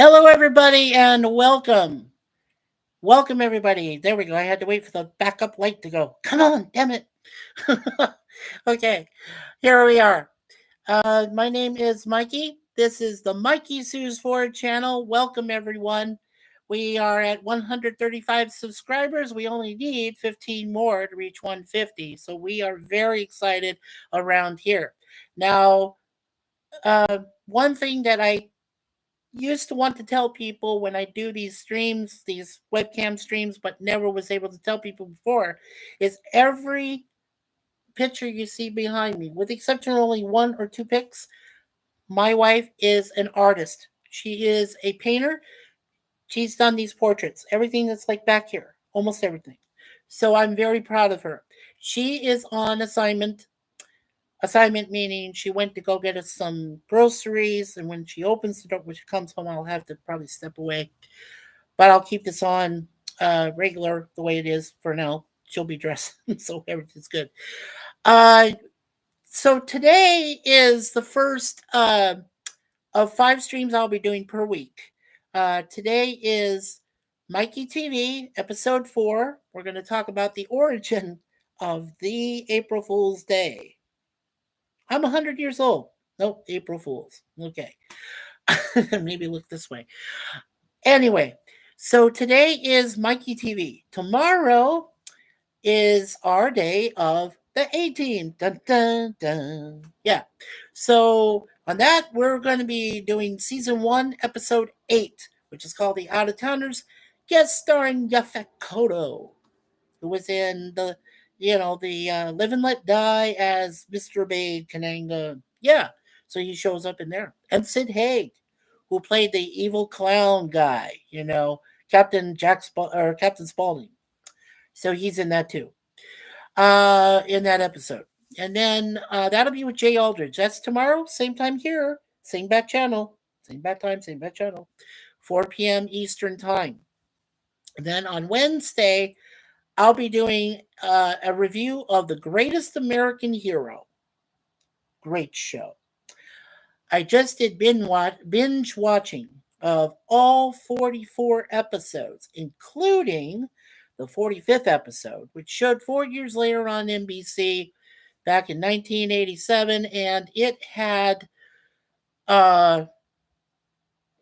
Hello, everybody, and welcome. Welcome, everybody. There we go. I had to wait for the backup light to go. Come on, damn it. Okay, here we are. My name is Mikey. This is the Mikey Sue's Forward channel. Welcome, everyone. We are at 135 subscribers. We only need 15 more to reach 150. So we are very excited around here. Now, one thing that I used to want to tell people when I do these streams, these webcam streams, but never was able to tell people before, is every picture you see behind me, with the exception of only one or two pics, my wife is an artist. She is a painter. She's done these portraits, everything that's like back here, almost everything. So I'm very proud of her. She is on assignment. Assignment meaning she went to go get us some groceries, and when she opens the door, when she comes home, I'll have to probably step away. But I'll keep this on regular the way it is for now. She'll be dressed, so everything's good. Uh, so today is the first of 5 streams I'll be doing per week. Today is Mikey-TV, episode 4. We're going to talk about the origin of the April Fool's Day. I'm 100 years old. Nope, April Fools. Okay. Maybe look this way. Anyway, so today is Mikey-TV. Tomorrow is our day of the 18th. Dun, dun, dun. Yeah. So on that, we're going to be doing season 1, episode 8, which is called The Out of Towners, guest starring Yaphet Kotto, who was in the Live and Let Die as Mr. Big Kananga. Yeah. So he shows up in there. And Sid Haig, who played the evil clown guy, Captain Spaulding. So he's in that too. In that episode. And then that'll be with Jay Aldridge. That's tomorrow, same time here, same back channel, same back time, same back channel, 4 p.m. Eastern time. And then on Wednesday, I'll be doing a review of The Greatest American Hero. Great show. I just did binge watching of all 44 episodes, including the 45th episode, which showed 4 years later on NBC back in 1987, and it had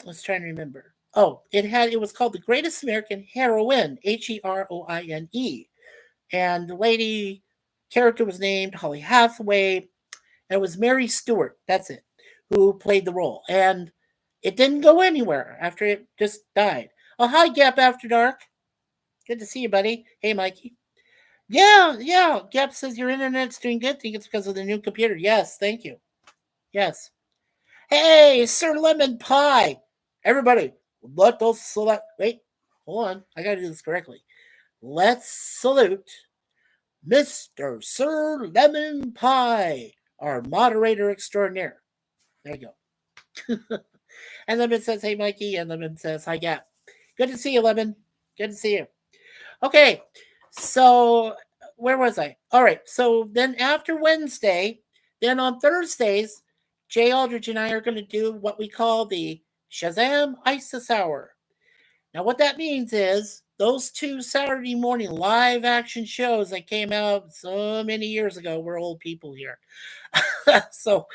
let's try and remember. Oh, it was called The Greatest American Heroine, Heroine, and the lady character was named Holly Hathaway, and it was Mary Stewart. That's it, who played the role, and it didn't go anywhere after it just died. Oh, hi, Gap After Dark. Good to see you, buddy. Hey, Mikey. Yeah. Gap says your internet's doing good. Think it's because of the new computer. Yes, thank you. Yes. Hey, Sir Lemon Pie. Everybody, let us select. Wait, hold on. I gotta do this correctly. Let's salute Mr. Sir Lemon Pie, our moderator extraordinaire. There you go. And Lemon says, hey, Mikey. And Lemon says, hi, Gap. Good to see you, Lemon. Good to see you. Okay, so where was I? All right, so then after Wednesday, then on Thursdays, Jay Aldridge and I are going to do what we call the Shazam ISIS Hour. Now, what that means is those 2 Saturday morning live action shows that came out so many years ago. We're old people here. So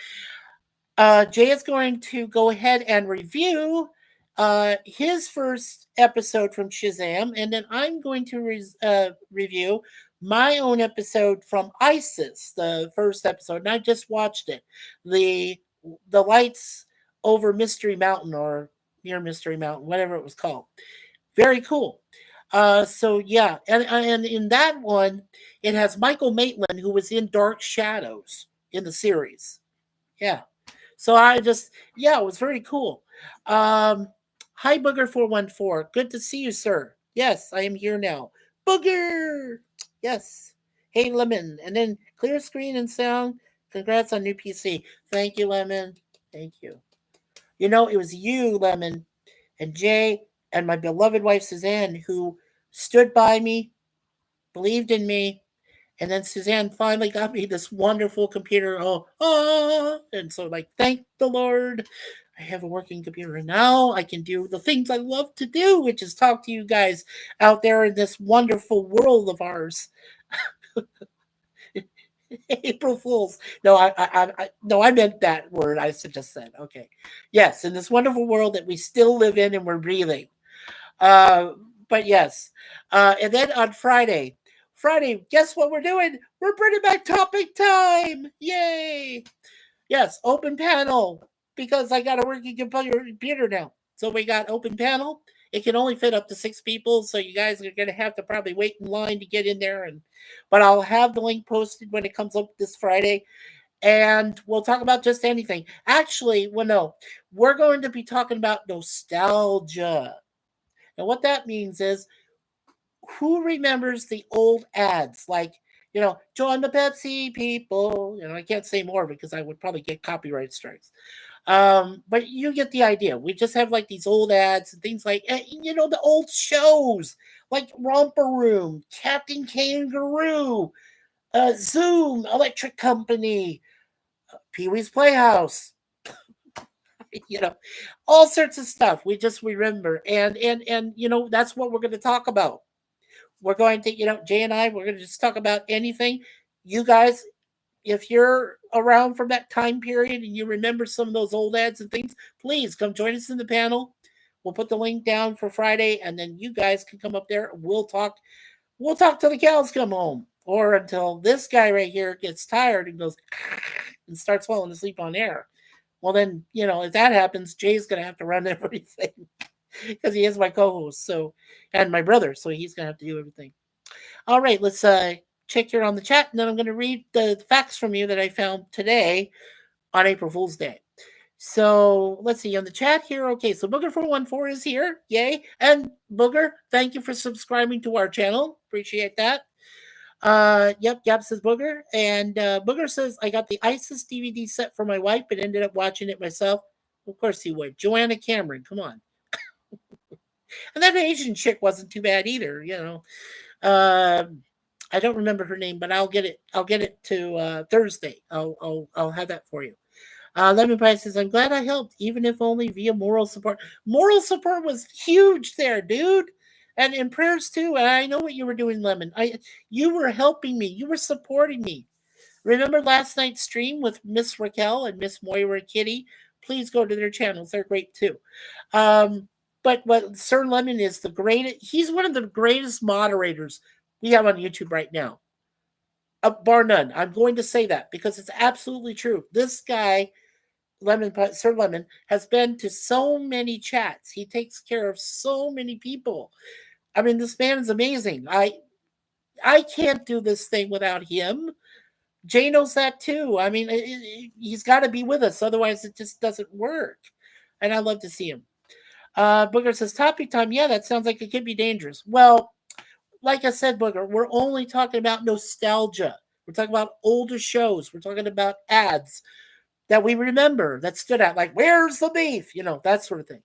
Jay is going to go ahead and review his first episode from Shazam, and then I'm going to review my own episode from ISIS, the first episode, and I just watched it. The Lights Over Mystery Mountain, or Near Mystery Mountain, whatever it was called. Very cool. So yeah, and in that one, it has Michael Maitland, who was in Dark Shadows in the series. Yeah. So it was very cool. Hi, Booger414. Good to see you, sir. Yes, I am here now. Booger! Yes. Hey, Lemon. And then clear screen and sound. Congrats on new PC. Thank you, Lemon. Thank you. You know, it was you, Lemon, and Jay, and my beloved wife, Suzanne, who stood by me, believed in me, and then Suzanne finally got me this wonderful computer. And so, thank the Lord. I have a working computer. And now I can do the things I love to do, which is talk to you guys out there in this wonderful world of ours. April Fools. No, no, I meant that word. I just said, okay. Yes, in this wonderful world that we still live in and we're breathing. Uh, but yes. And then on Friday, guess what we're doing? We're bringing back topic time. Yay. Yes, open panel because I got a working computer now. So we got open panel. It can only fit up to 6 people, so you guys are gonna have to probably wait in line to get in there. But I'll have the link posted when it comes up this Friday, and we'll talk about just anything. Actually, well, no, we're going to be talking about nostalgia. And what that means is who remembers the old ads like join the Pepsi people. I can't say more because I would probably get copyright strikes. But you get the idea. We just have like these old ads and things like the old shows like Romper Room, Captain Kangaroo, Zoom, Electric Company, Pee-wee's Playhouse, all sorts of stuff. We just remember, and that's what we're going to talk about. We're going to, Jay and I, we're going to just talk about anything. You guys, if you're around from that time period and you remember some of those old ads and things, please come join us in the panel. We'll put the link down for Friday, and then you guys can come up there. We'll talk. We'll talk till the cows come home, or until this guy right here gets tired and goes and starts falling asleep on air. Well, then if that happens, Jay's gonna have to run everything because he is my co-host, and my brother, so he's gonna have to do everything. All right, let's check here on the chat, and then I'm going to read the facts from you that I found today on April Fool's Day. So let's see on the chat here. Okay, so Booger414 is here. Yay. And Booger, thank you for subscribing to our channel. Appreciate that. Yep, says Booger. And Booger says, I got the ISIS DVD set for my wife, but ended up watching it myself. Of course he would. Joanna Cameron, come on. And that Asian chick wasn't too bad either, I don't remember her name, but I'll get it. I'll get it to Thursday. I'll have that for you. Lemon Pie says, I'm glad I helped, even if only via moral support. Moral support was huge there, dude. And in prayers too. And I know what you were doing, Lemon. You were helping me. You were supporting me. Remember last night's stream with Miss Raquel and Miss Moira Kitty? Please go to their channels. They're great too. But what Sir Lemon is the greatest. He's one of the greatest moderators we have on YouTube right now. Bar none. I'm going to say that because it's absolutely true. This guy, Sir Lemon, has been to so many chats. He takes care of so many people. I mean, this man is amazing. I can't do this thing without him. Jay knows that too. I mean, he's got to be with us. Otherwise, it just doesn't work. And I love to see him. Booger says, topic time. Yeah, that sounds like it could be dangerous. Well, like I said, Booger, we're only talking about nostalgia. We're talking about older shows. We're talking about ads that we remember that stood out, like, where's the beef? That sort of thing.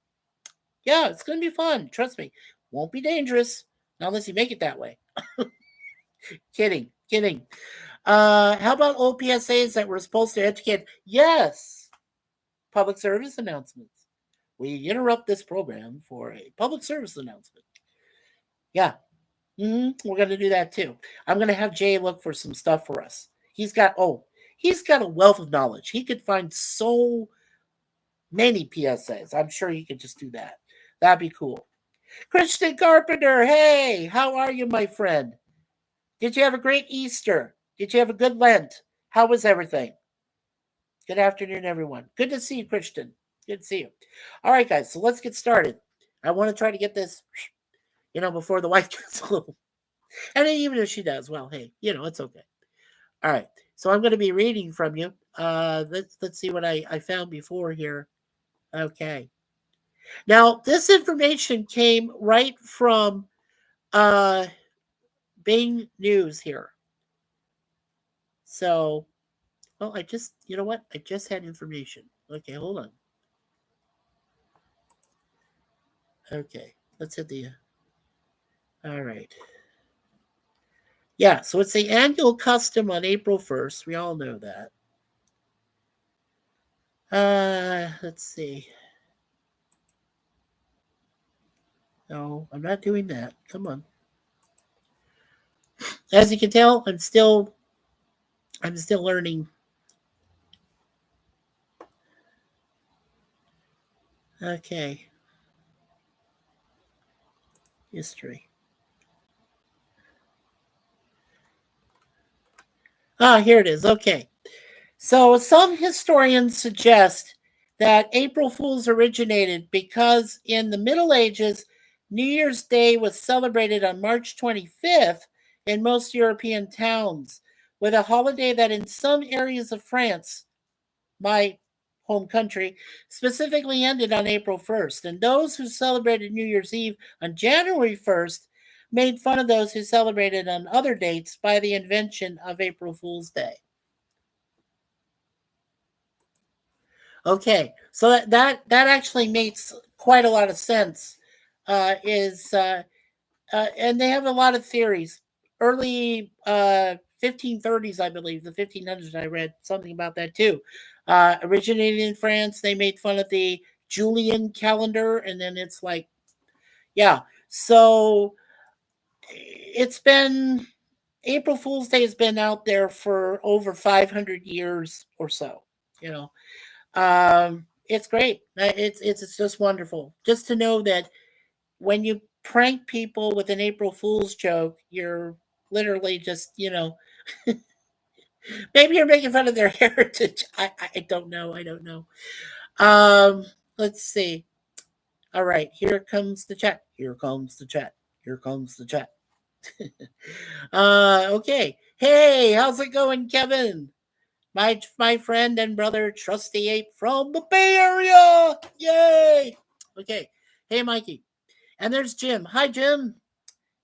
Yeah, it's going to be fun. Trust me. Won't be dangerous. Not unless you make it that way. Kidding. How about old PSAs that were supposed to educate? Yes. Public service announcements. We interrupt this program for a public service announcement. Yeah. We're going to do that too. I'm going to have Jay look for some stuff for us. He's got a wealth of knowledge. He could find so many PSAs. I'm sure he could just do that. That'd be cool. Christian Carpenter, hey, how are you, my friend? Did you have a great Easter? Did you have a good Lent? How was everything? Good afternoon, everyone. Good to see you, Christian. Good to see you. All right, guys, so let's get started. I want to try to get this, before the wife gets home. And even if she does, well, hey, it's okay. All right, so I'm going to be reading from you. Let's see what I found before here. Okay. Now, this information came right from Bing News here. So, well, I just had information. Okay, hold on. Okay, let's hit the. All right. Yeah, so it's the annual custom on April 1st. We all know that. Let's see. No, I'm not doing that. Come on. As you can tell, I'm still learning. Okay, history. Ah, here it is. Okay. So some historians suggest that April Fools originated because in the Middle Ages, New Year's Day was celebrated on March 25th in most European towns, with a holiday that in some areas of France, my home country, specifically ended on April 1st. And those who celebrated New Year's Eve on January 1st made fun of those who celebrated on other dates by the invention of April Fool's Day. Okay, so that actually makes quite a lot of sense. Is And they have a lot of theories. Early 1530s, I believe, the 1500s. I read something about that too. Originated in France, they made fun of the Julian calendar, and then it's like, yeah. So it's been April Fool's Day has been out there for over 500 years or so. You know, it's great. It's just wonderful just to know that when you prank people with an April Fool's joke, you're literally just maybe you're making fun of their heritage. I don't know. I don't know. Let's see. All right, here comes the chat. Here comes the chat. Here comes the chat. Okay. Hey, how's it going, Kevin? My friend and brother, Trusty Ape from the Bay Area. Yay! Okay. Hey, Mikey. And there's Jim. Hi, Jim.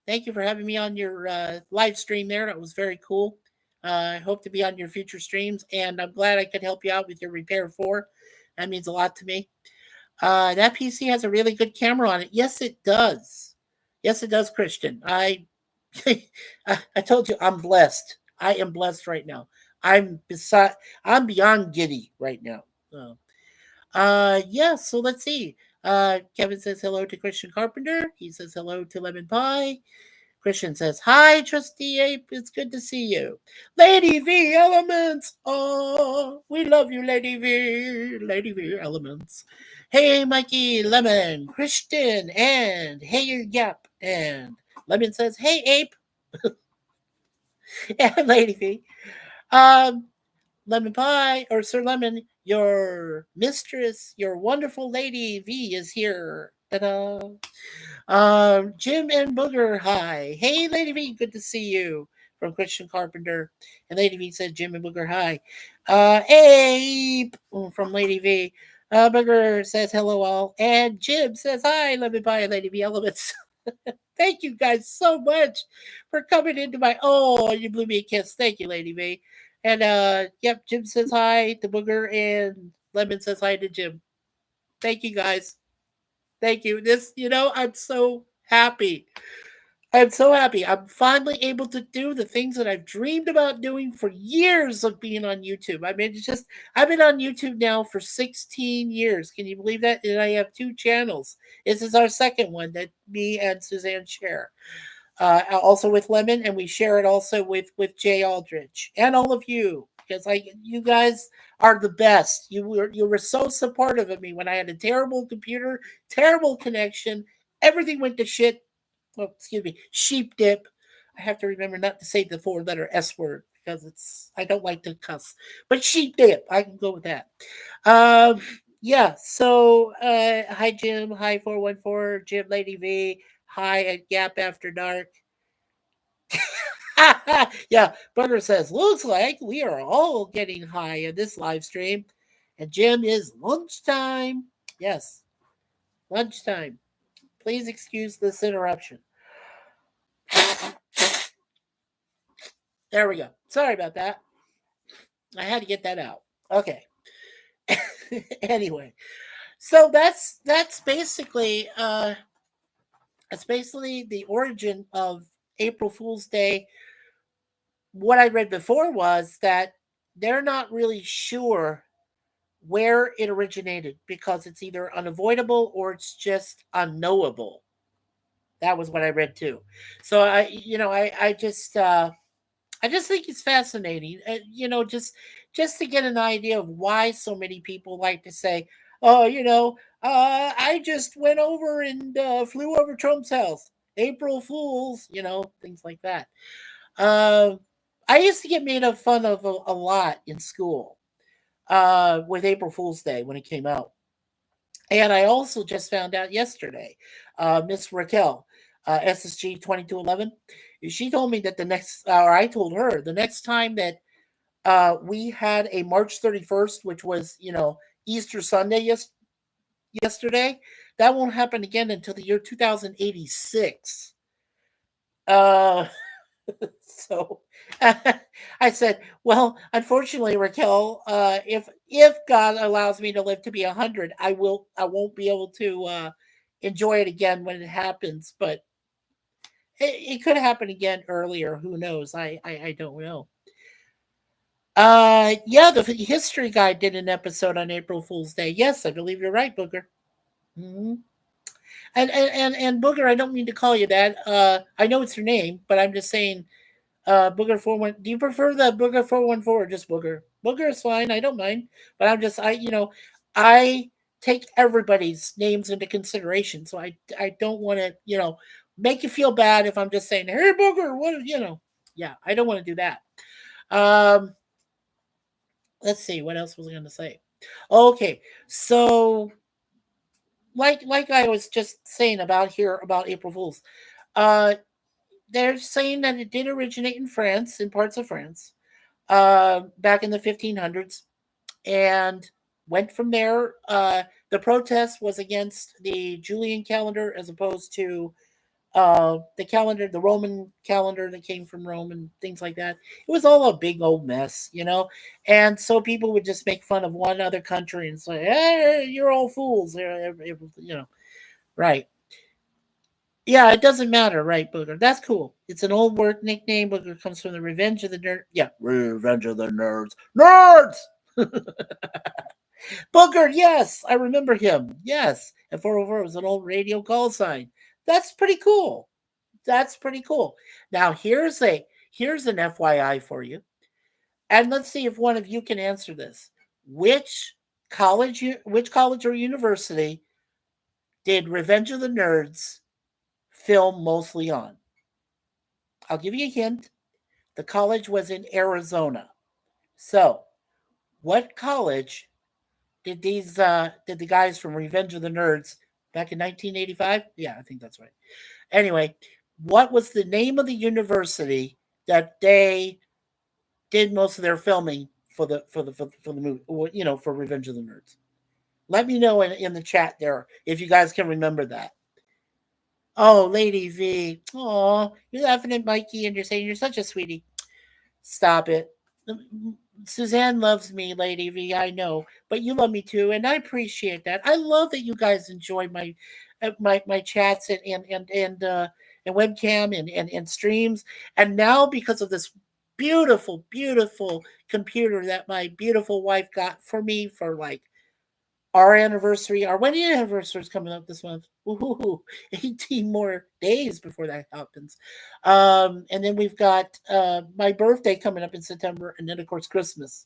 Thank you for having me on your live stream there. That was very cool. I hope to be on your future streams, and I'm glad I could help you out with your Repair 4. That means a lot to me. That PC has a really good camera on it. Yes, it does. Yes, it does, Christian. I told you I'm blessed. I am blessed right now. I'm beyond giddy right now. Yeah, so let's see. Kevin says hello to Christian Carpenter. He says hello to Lemon Pie. Christian says, hi, Trusty Ape. It's good to see you. Lady V Elements. Oh, we love you, Lady V. Lady V Elements. Hey, Mikey, Lemon, Christian, and hey, Yap. And Lemon says, hey, Ape. And Lady V. Um, Lemon Pie, or Sir Lemon, your mistress, your wonderful Lady V is here. Ta-da. Jim and Booger, hi. Hey, Lady V, good to see you. From Christian Carpenter. And Lady V said, Jim and Booger, hi. Abe from Lady V. Booger says, hello, all. And Jim says, hi, let me buy Lady V Elements. Thank you guys so much for coming into my. Oh, you blew me a kiss. Thank you, Lady V. And yep, Jim says hi to Booger, and Lemon says hi to Jim. Thank you guys. Thank you. I'm so happy. I'm so happy. I'm finally able to do the things that I've dreamed about doing for years of being on YouTube. I mean, I've been on YouTube now for 16 years. Can you believe that? And I have 2 channels. This is our second one that me and Suzanne share. Also with Lemon, and we share it also with Jay Aldrich and all of you, because you guys are the best. You were so supportive of me when I had a terrible computer, terrible connection, everything went to shit. Oh, excuse me, sheep dip. I have to remember not to say the 4-letter S word because I don't like to cuss, but sheep dip, I can go with that. Um, yeah. So, hi Jim, hi 414, Jim, Lady V, hi at Gap After Dark. Yeah, Brother says, looks like we are all getting high in this live stream. And Jim is lunchtime. Yes, lunchtime. Please excuse this interruption. There we go. Sorry about that. I had to get that out. Okay. Anyway, so that's basically the origin of April Fool's Day. What I read before was that they're not really sure where it originated because it's either unavoidable or it's just unknowable. That was what I read too. So I just think it's fascinating, just to get an idea of why so many people like to say, "Oh, I just went over and flew over Trump's house." April Fools, things like that. Uh, I used to get made fun of a lot in school with April Fool's Day when it came out. And I also just found out yesterday, Miss Raquel, SSG 2211, she told me that or I told her the next time that we had a March 31st, which was, Easter Sunday yesterday, that won't happen again until the year 2086. Uh, so I said, well, unfortunately, Raquel, if God allows me to live to be 100, I won't be able to enjoy it again when it happens. But it could happen again earlier. Who knows? I don't know. Yeah, the history guy did an episode on April Fool's Day. Yes, I believe you're right, Booger. Hmm. And Booger, I don't mean to call you that. I know it's your name, but I'm just saying, Booger 41. Do you prefer the Booger 414 or just Booger? Booger is fine. I don't mind, but I take everybody's names into consideration, so I don't want to make you feel bad if I'm just saying, hey Booger, what. Yeah, I don't want to do that. Um, let's see, what else was I going to say? Okay, so like I was just saying about April Fools, uh, they're saying that it did originate in France, in parts of France, back in the 1500s, and went from there. The protest was against the Julian calendar as opposed to the Roman calendar that came from Rome and things like that. It was all a big old mess. And so people would just make fun of one other country and say, "Hey, you're all fools," right? Yeah, it doesn't matter, right, Booger? That's cool. It's an old work nickname. Booger comes from the Revenge of the Nerds. Yeah, Revenge of the Nerds. Nerds! Booger, yes, I remember him. Yes. And 404 was an old radio call sign. That's pretty cool. That's pretty cool. Now here's an FYI for you. And let's see if one of you can answer this. Which college or university did Revenge of the Nerds film mostly on? I'll give you a hint. The college was in Arizona. So, what college did the guys from Revenge of the Nerds back in 1985? Yeah, I think that's right. Anyway, what was the name of the university that they did most of their filming for the movie? For Revenge of the Nerds. Let me know in the chat there if you guys can remember that. Oh, Lady V. Oh, you're laughing at Mikey and you're saying you're such a sweetie. Stop it. Suzanne loves me, Lady V. I know, but you love me too, and I appreciate that. I love that you guys enjoy my chats and webcam and streams. And now because of this beautiful, beautiful computer that my beautiful wife got for me for like our wedding anniversary is coming up this month. Ooh, 18 more days before that happens. And then we've got my birthday coming up in September, and then of course Christmas.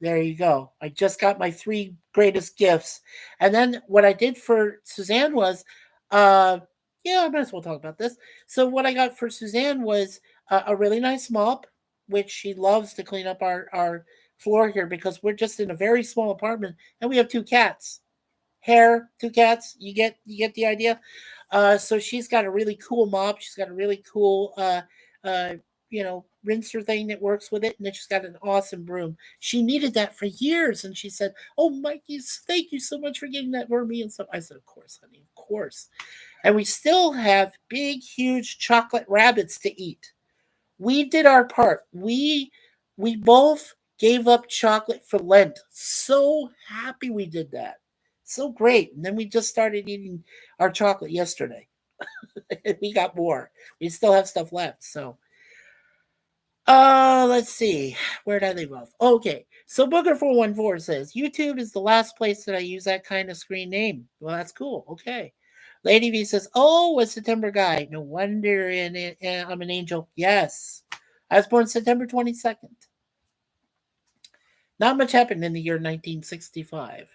There you go. I just got my three greatest gifts. And then what I did for Suzanne was, uh, yeah, I might as well talk about this. So what I got for Suzanne was a really nice mop, which she loves to clean up our floor here because we're just in a very small apartment and we have two cats. Hair, two cats. You get the idea. So she's got a really cool mop. She's got a really cool uh, rinser thing that works with it, and then she's got an awesome broom. She needed that for years, and she said, "Oh, Mikey, thank you so much for getting that for me." And so I said, "Of course, honey, of course." And we still have big, huge chocolate rabbits to eat. We did our part. We both gave up chocolate for Lent. So happy we did that. So great. And then we just started eating our chocolate yesterday. We got more. We still have stuff left. So let's see. Where did I leave off? Okay. So Booger414 says YouTube is the last place that I use that kind of screen name. Well, that's cool. Okay. Lady V says, "Oh, a September guy. No wonder I'm an angel." Yes, I was born September 22nd. Not much happened in the year 1965.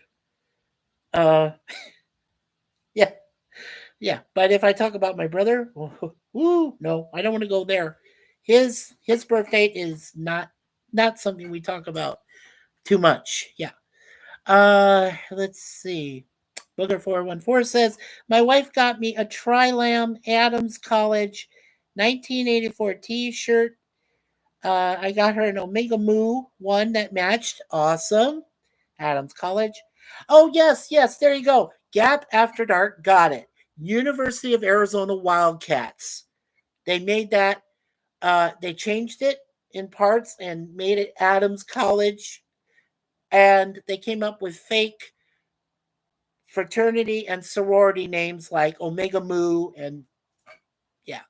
Uh, yeah, yeah. But if I talk about my brother, woo, no, I don't want to go there. His birth date is not something we talk about too much. Yeah. Let's see. Booker 414 says, "My wife got me a Tri-Lam Adams College 1984 t-shirt. I got her an Omega Mu one that matched. Awesome. Adams College. Oh, yes, yes, there you go. Gap After Dark. Got it. University of Arizona Wildcats. They made that, they changed it in parts and made it Adams College. And they came up with fake fraternity and sorority names like Omega Mu and yeah.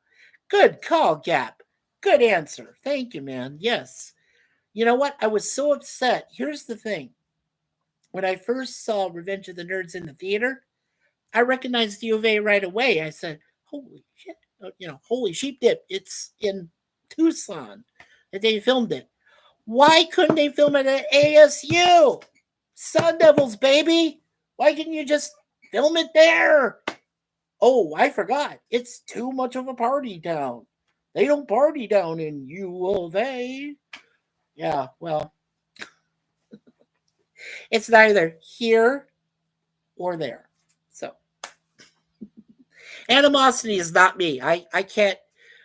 Good call, Gap. Good answer. Thank you, man. Yes. You know what? I was so upset. Here's the thing. When I first saw Revenge of the Nerds in the theater, I recognized U of A right away. I said, "Holy shit!" Holy sheep dip. It's in Tucson that they filmed it. Why couldn't they film it at ASU? Sun Devils, baby. Why couldn't you just film it there? Oh, I forgot. It's too much of a party town. They don't party down in U of A. Yeah, well, it's neither here or there. So, animosity is not me. I can't.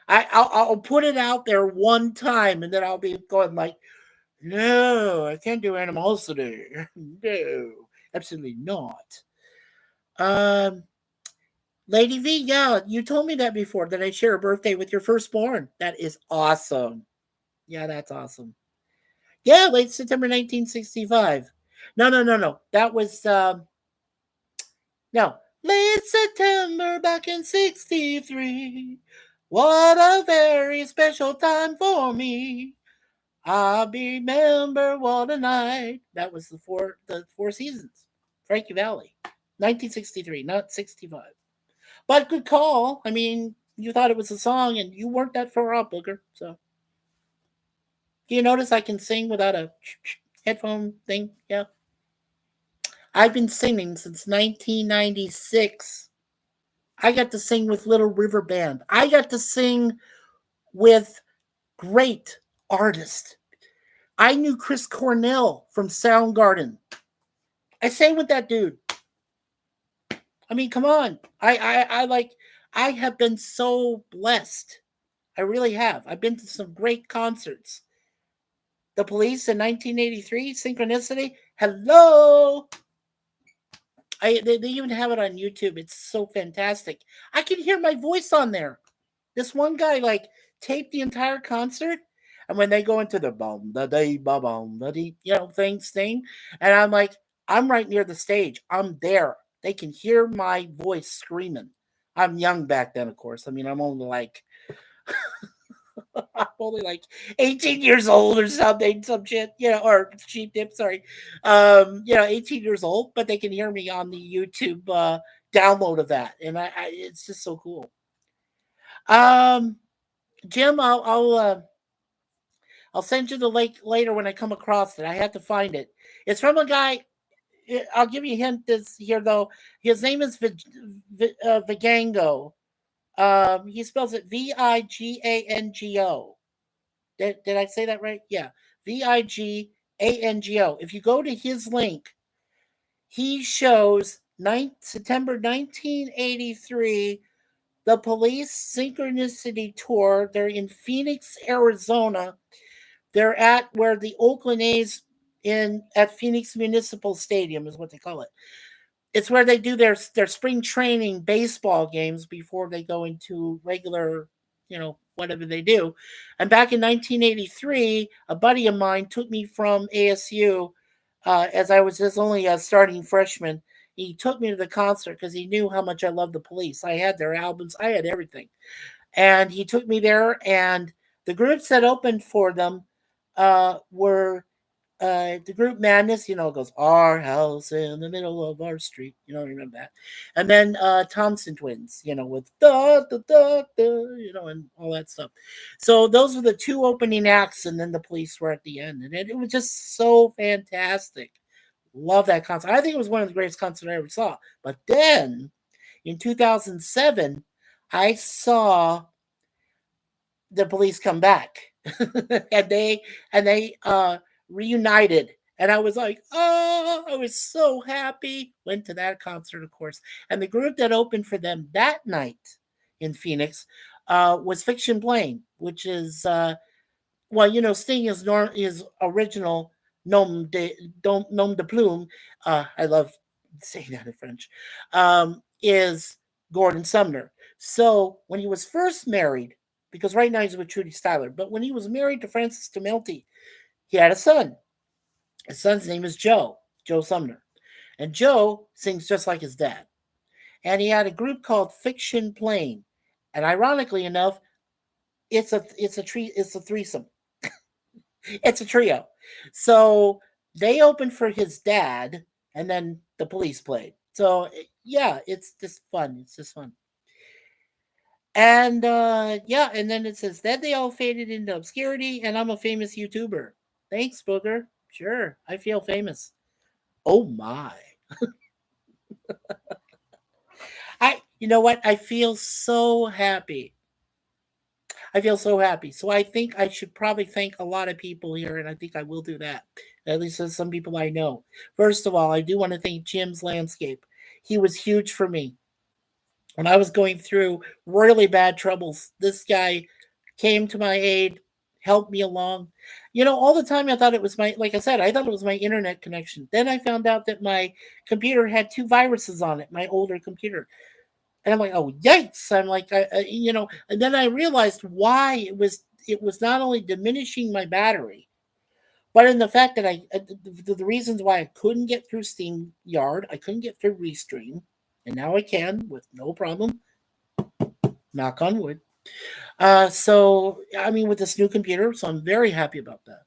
I'll put it out there one time, and then I'll be going like, no, I can't do animosity. No, absolutely not. Um, Lady V, yeah, you told me that before that I share a birthday with your firstborn. That is awesome. Yeah, that's awesome. Yeah, late September 1965. No, no, no, no. That was no, late September back in '63. What a very special time for me. I remember what a night. That was the Four Seasons, Frankie Valley, 1963, not 65. But good call. I mean, you thought it was a song, and you weren't that far off, Booker. So, do you notice I can sing without a headphone thing? Yeah. I've been singing since 1996. I got to sing with Little River Band. I got to sing with great artists. I knew Chris Cornell from Soundgarden. I sang with that dude. I mean, come on. I have been so blessed. I really have. I've been to some great concerts. The Police in 1983, Synchronicity. Hello. They even have it on YouTube. It's so fantastic. I can hear my voice on there. This one guy like taped the entire concert, and when they go into the bum da day ba bum da dee, thing, and I'm like, I'm right near the stage. I'm there. They can hear my voice screaming. I'm young back then, of course. I mean, I'm only like 18 years old or something, some shit, or sheep dip, sorry. 18 years old, but they can hear me on the YouTube download of that. And it's just so cool. Um, Jim, I'll send you the link later when I come across it. I have to find it. It's from a guy. I'll give you a hint this here though. His name is Vigango. He spells it Vigango. Did I say that right? Yeah. Vigango. If you go to his link, he shows September 1983, the Police Synchronicity Tour. They're in Phoenix, Arizona. They're at where the Oakland A's at Phoenix Municipal Stadium is what they call it. It's where they do their spring training baseball games before they go into regular, whatever they do. And back in 1983, a buddy of mine took me from ASU as I was just only a starting freshman. He took me to the concert because he knew how much I loved the Police. I had their albums. I had everything. And he took me there, and the groups that opened for them were the group Madness, goes our house in the middle of our street. Remember that. And then Thompson Twins, with da da da da, and all that stuff. So those were the two opening acts, and then the Police were at the end, and it was just so fantastic. Love that concert. I think it was one of the greatest concerts I ever saw. But then in 2007, I saw the Police come back, and they reunited, and I was like, oh, I was so happy. Went to that concert, of course, and the group that opened for them that night in Phoenix was Fiction Blaine, which is well, Sting is his original nom de plume. I love saying that in French. Is Gordon Sumner. So when he was first married, because right now he's with Trudy Styler, but when he was married to Frances DeMilty, he had a son. His son's name is Joe Sumner, and Joe sings just like his dad. And he had a group called Fiction Plain, and ironically enough, it's a threesome. It's a trio. So they opened for his dad, and then the Police played. So yeah, it's just fun. It's just fun. And yeah, and then it says that they all faded into obscurity, and I'm a famous YouTuber. Thanks, Booger. Sure, I feel famous. Oh my. You know what? I feel so happy. I feel so happy. So I think I should probably thank a lot of people here, and I think I will do that. At least as some people I know. First of all, I do want to thank Jim's Landscape. He was huge for me. When I was going through really bad troubles, this guy came to my aid, helped me along. All the time I thought it was like I said, I thought it was my internet connection. Then I found out that my computer had 2 viruses on it, my older computer. And I'm like, oh yikes! I'm like, and then I realized why it was not only diminishing my battery, but in the fact that the reasons why I couldn't get through SteamYard, I couldn't get through Restream, and now I can with no problem. Knock on wood. So I mean, with this new computer, so I'm very happy about that.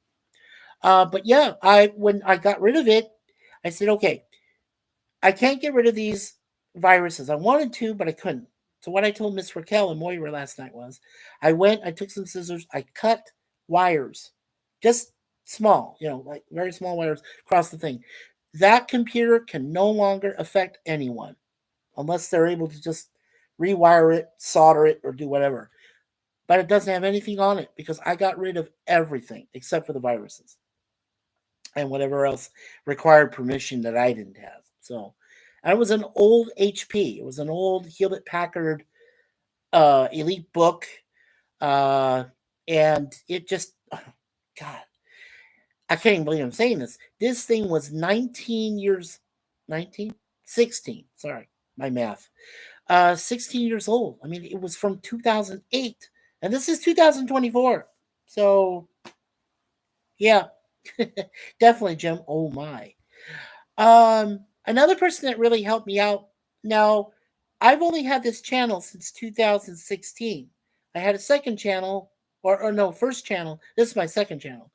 But yeah, when I got rid of it, I said, okay, I can't get rid of these viruses. I wanted to, but I couldn't. So what I told Miss Raquel and Moira last night was, I took some scissors, I cut wires, just small, like very small wires across the thing. That computer can no longer affect anyone unless they're able to just rewire it, solder it, or do whatever. But it doesn't have anything on it because I got rid of everything except for the viruses and whatever else required permission that I didn't have. So, and it was an old HP. It was an old Hewlett Packard Elite book, and it just, oh, God, I can't even believe I'm saying this. This thing was 19 years, 19, 16. Sorry, my math. 16 years old. I mean, it was from 2008, and this is 2024. So, yeah, definitely, Jim. Oh my. Another person that really helped me out. Now, I've only had this channel since 2016. I had a second channel, or no, first channel. This is my second channel.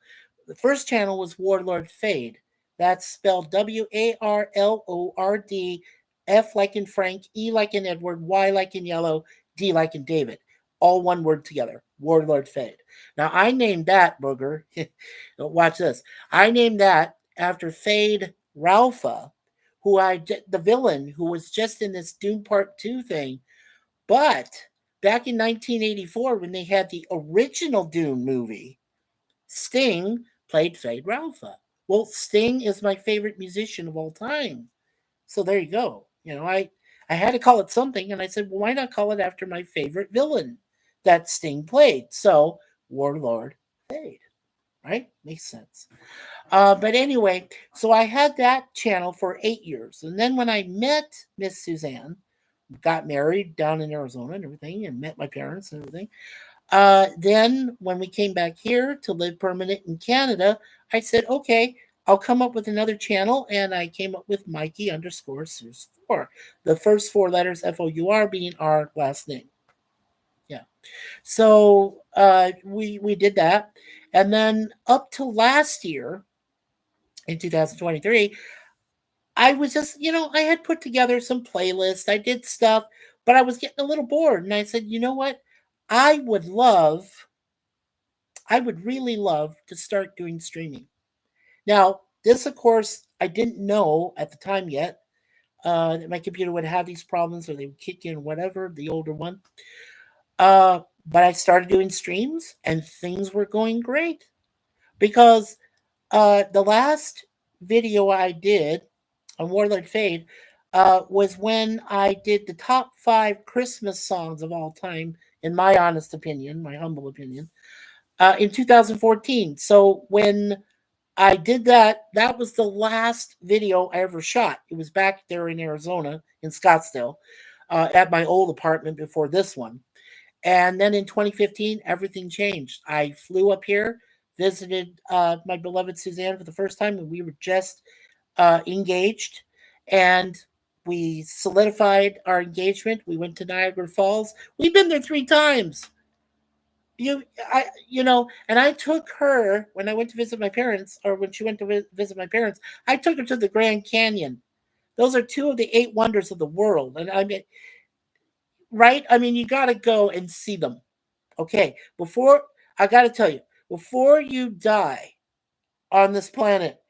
The first channel was Warlord Fade. That's spelled WARLORD, F like in Frank, E like in Edward, Y like in yellow, D like in David. All one word together. Warlord Fade. Now, I named that, Booger. Watch this. I named that after Fade Ralpha, the villain who was just in this Doom Part 2 thing. But back in 1984, when they had the original Doom movie, Sting played Fade Ralpha. Well, Sting is my favorite musician of all time. So there you go. I had to call it something, and I said, well, why not call it after my favorite villain that Sting played? So Warlord Fade, right? Makes sense. But anyway, so I had that channel for 8 years. And then when I met Miss Suzanne, got married down in Arizona and everything, and met my parents and everything. Then when we came back here to live permanent in Canada, I said, okay, I'll come up with another channel. And I came up with Mikey_Sears4. The first 4 letters, FOUR, being our last name. Yeah. So we did that. And then up to last year, in 2023, I was just, I had put together some playlists. I did stuff, but I was getting a little bored. And I said, you know what? I would love, I would really love to start doing streaming. Now, this, of course, I didn't know at the time yet that my computer would have these problems or they would kick in, whatever, the older one. But I started doing streams and things were going great because the last video I did on Warlord Fade was when I did the top 5 Christmas songs of all time, in my honest opinion, my humble opinion, in 2014. So when I did that, that was the last video I ever shot. It was back there in Arizona, in Scottsdale, at my old apartment before this one. And then in 2015, everything changed. I flew up here, visited my beloved Suzanne for the first time when we were just engaged, and we solidified our engagement. We went to Niagara Falls. We've been there 3 times. And I took her when I went to visit my parents, or when she went to visit my parents. I took her to the Grand Canyon. Those are 2 of the 8 wonders of the world, and I mean, right? I mean, you got to go and see them. Okay, I got to tell you, before you die on this planet,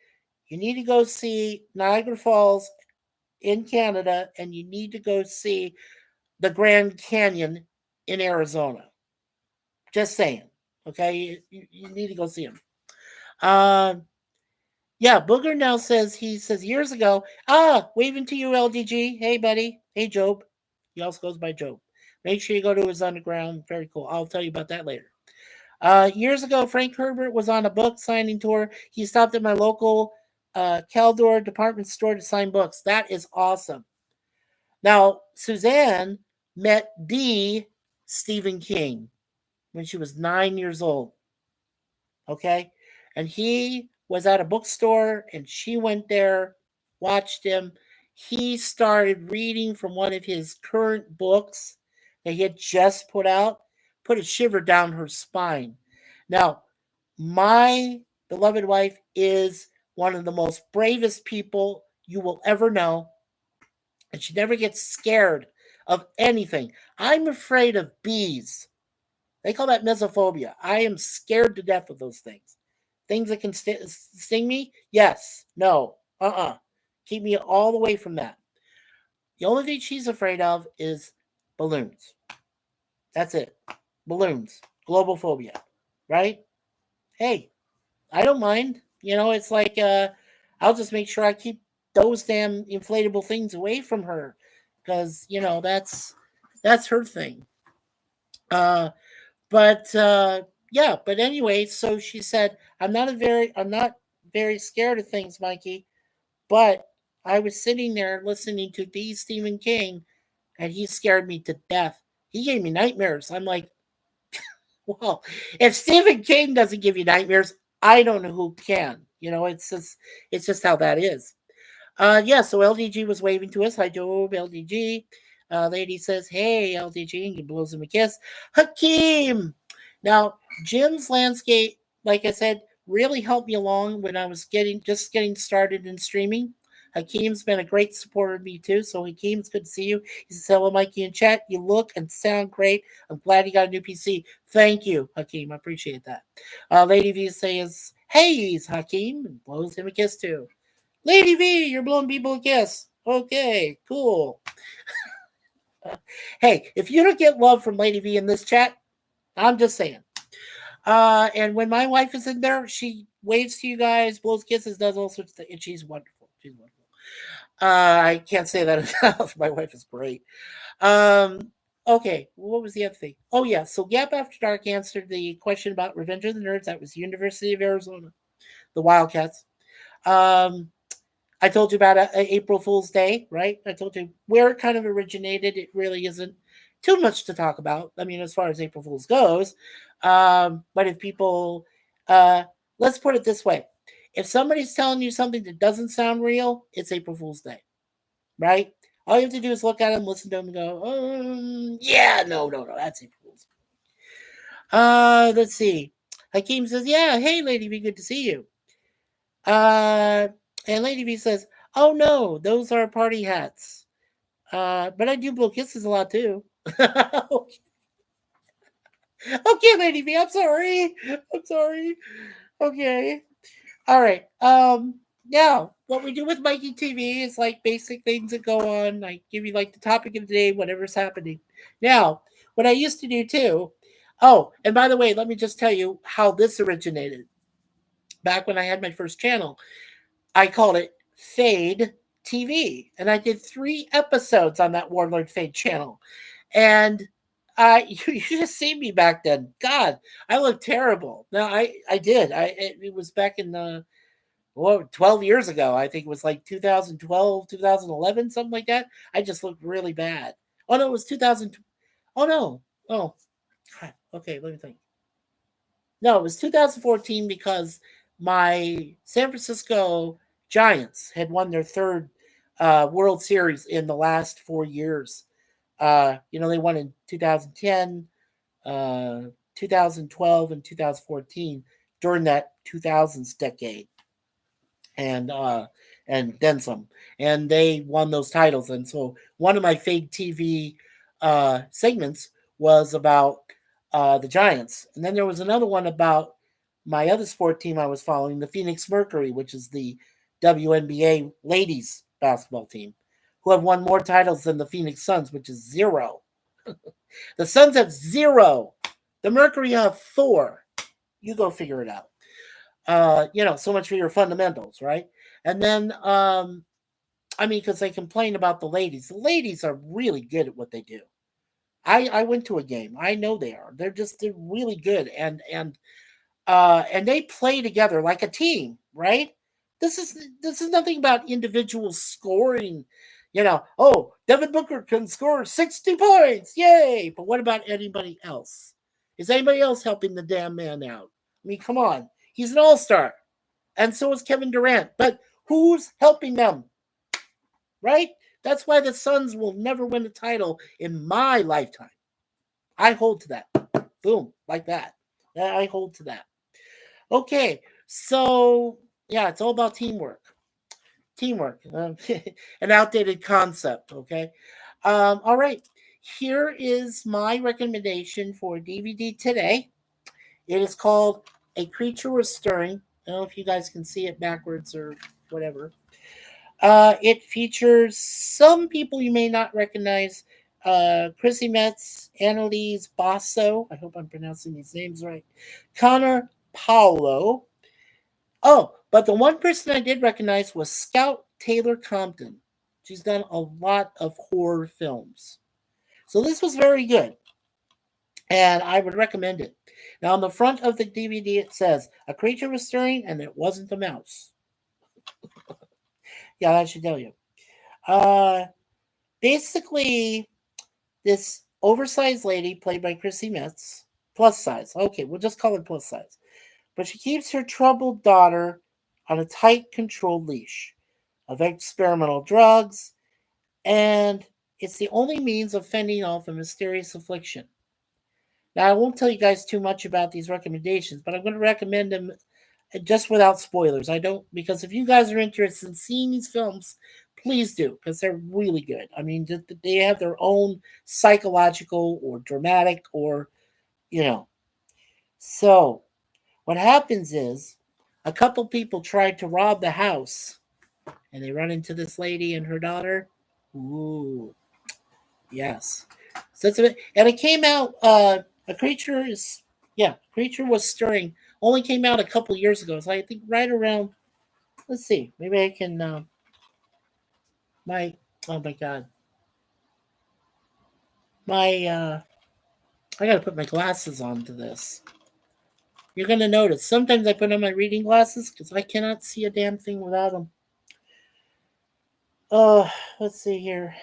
you need to go see Niagara Falls in Canada, and you need to go see the Grand Canyon in Arizona. Just saying. Okay, you need to go see them. Yeah, Booger now says, years ago, waving to you, LDG. Hey, buddy. Hey, Job. He also goes by Job. Make sure you go to his underground. Very cool. I'll tell you about that later. Years ago, Frank Herbert was on a book signing tour. He stopped at my local Caldor department store to sign books. That is awesome. Now, Suzanne met the Stephen King when she was 9 years old. Okay? And he was at a bookstore and she went there, watched him. He started reading from one of his current books that he had just put out, put a shiver down her spine. Now, my beloved wife is one of the most bravest people you will ever know, and she never gets scared of anything. I'm afraid of bees. They call that mesophobia. I am scared to death of those things. Things that can sting me? Yes. No. Keep me all the way from that. The only thing she's afraid of is balloons. That's it. Balloons. Global phobia. Right? Hey, I don't mind. It's like I'll just make sure I keep those damn inflatable things away from her, because that's her thing. But yeah. But anyway, so she said, I'm not very scared of things, Mikey. But I was sitting there listening to the Stephen King, and he scared me to death. He gave me nightmares. I'm like, well, if Stephen King doesn't give you nightmares, I don't know who can. It's just how that is. Yeah, so LDG was waving to us. Hi, Job, LDG. Lady says, hey, LDG, and he blows him a kiss. Hakeem! Now, Jim's landscape, like I said, really helped me along when I was just getting started in streaming. Hakeem's been a great supporter of me too. So Hakeem, it's good to see you. He says, hello, Mikey in chat. You look and sound great. I'm glad you got a new PC. Thank you, Hakeem. I appreciate that. Lady V says, hey, Hakeem, and blows him a kiss too. Lady V, you're blowing people a kiss. Okay, cool. Hey, if you don't get love from Lady V in this chat, I'm just saying. And when my wife is in there, she waves to you guys, blows kisses, does all sorts of things, and she's wonderful. She's wonderful. I can't say that enough. My wife is great. Okay, what was the other thing? Oh, yeah. So Gap After Dark answered the question about Revenge of the Nerds. That was University of Arizona, the Wildcats. I told you about April Fool's Day, right? I told you where it kind of originated. It really isn't too much to talk about. I mean, as far as April Fool's goes. But if people, let's put it this way. If somebody's telling you something that doesn't sound real, it's April Fool's Day, right? All you have to do is look at them, listen to them, and go, yeah, no, that's April Fool's. Let's see. Hakeem says, yeah, hey, Lady B, good to see you. Uh, and Lady V says, "Oh no, those are party hats. But I do blow kisses a lot too." Okay, Lady V, I'm sorry. I'm sorry. Okay. All right. Now, what we do with Mikey-TV is like basic things that go on. I give you like the topic of the day, whatever's happening. Now, what I used to do too. Oh, and by the way, let me just tell you how this originated. Back when I had my first channel, I called it Fade TV, and I did 3 episodes on that Warlord Fade channel. And you should have seen me back then. God, I looked terrible. No, I did. It was back in the 12 years ago. I think it was like 2012, 2011, something like that. I just looked really bad. Oh no, it was 2000. Oh no. Oh, okay. Let me think. No, it was 2014 because my San Francisco Giants had won their third World Series in the last 4 years. They won in 2010, 2012, and 2014 during that 2000s decade, and then some, and they won those titles. And so one of my Fade TV segments was about the Giants, and then there was another one about my other sport team I was following, the Phoenix Mercury, which is the WNBA ladies basketball team, who have won more titles than the Phoenix Suns, which is 0. The Suns have 0. The Mercury have 4. You go figure it out. So much for your fundamentals, right? And then, because they complain about the ladies. The ladies are really good at what they do. I went to a game. I know they are. They're really good, and they play together like a team, right? This is nothing about individual scoring. Devin Booker can score 60 points, yay! But what about anybody else? Is anybody else helping the damn man out? I mean, come on, he's an all-star, and so is Kevin Durant. But who's helping them, right? That's why the Suns will never win a title in my lifetime. I hold to that. Boom, like that. I hold to that. Okay, so yeah, it's all about teamwork. Teamwork, an outdated concept. Okay, all right. Here is my recommendation for DVD today. It is called A Creature Was Stirring. I don't know if you guys can see it backwards or whatever. It features some people you may not recognize. Chrissy Metz, Annalise Basso. I hope I'm pronouncing these names right. Connor Paolo. Oh, but the one person I did recognize was Scout Taylor Compton. She's done a lot of horror films. So this was very good, and I would recommend it. Now, on the front of the DVD, it says, "A creature was stirring, and it wasn't a mouse." Yeah, that should tell you. Basically, this oversized lady, played by Chrissy Metz, plus size. Okay, we'll just call her plus size. But she keeps her troubled daughter on a tight, controlled leash of experimental drugs, and it's the only means of fending off a mysterious affliction. Now, I won't tell you guys too much about these recommendations, but I'm going to recommend them just without spoilers. I don't, because if you guys are interested in seeing these films, please do, because they're really good. I mean, they have their own psychological or dramatic or, you know. So, what happens is a couple people tried to rob the house, and they run into this lady and her daughter. Ooh, yes. So that's a bit, and it came out. A creature is, yeah, creature was stirring. Only came out a couple years ago, so I think right around. Let's see, maybe I can. My oh my god, my I gotta put my glasses on to this. You're gonna notice sometimes I put on my reading glasses because I cannot see a damn thing without them. Oh, let's see here.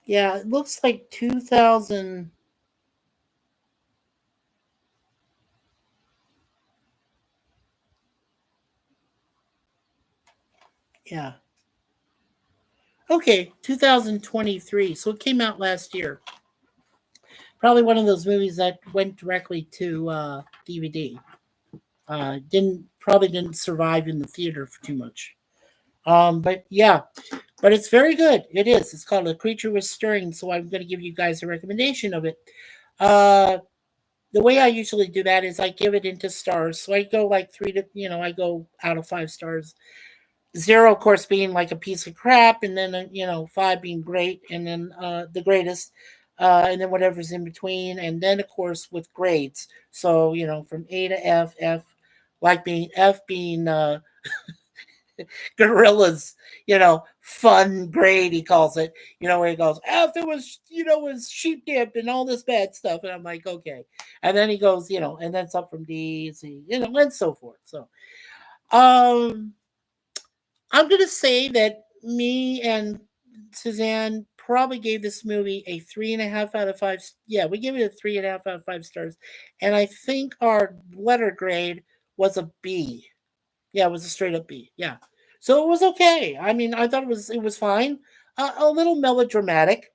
Yeah, it looks like 2000. Yeah. Okay, 2023. So it came out last year. Probably one of those movies that went directly to DVD. Didn't survive in the theater for too much. But yeah, but it's very good. It is. It's called A Creature Was Stirring. So I'm going to give you guys a recommendation of it. Uh, the way I usually do that is I give it into stars. So I go like I go out of 5 stars. Zero, of course, being like a piece of crap, and then five being great, and then the greatest, and then whatever's in between, and then of course with grades. So from A to F, like being F being Gorilla's, fun grade, he calls it, where he goes, F, it was, was sheep dip and all this bad stuff. And I'm like, okay. And then he goes, and then it's up from D, C, and so forth. So, um, I'm going to say that me and Suzanne probably gave this movie a 3.5 out of 5. Yeah, we gave it a 3.5 out of 5 stars. And I think our letter grade was a B. Yeah, it was a straight up B. Yeah. So it was okay. I mean, I thought it was fine. A little melodramatic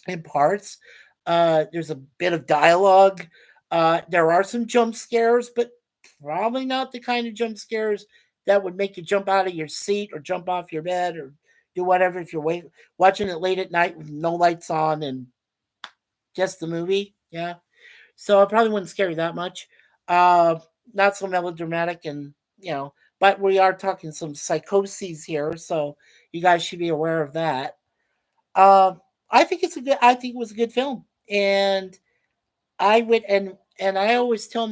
in parts. There's a bit of dialogue. There are some jump scares, but probably not the kind of jump scares that would make you jump out of your seat or jump off your bed or do whatever if you're watching it late at night with no lights on and just the movie. Yeah. So I probably wouldn't scare you that much. Uh, Not so melodramatic, and but we are talking some psychoses here, so you guys should be aware of that. Uh, I think it was a good film, and I would and I always tell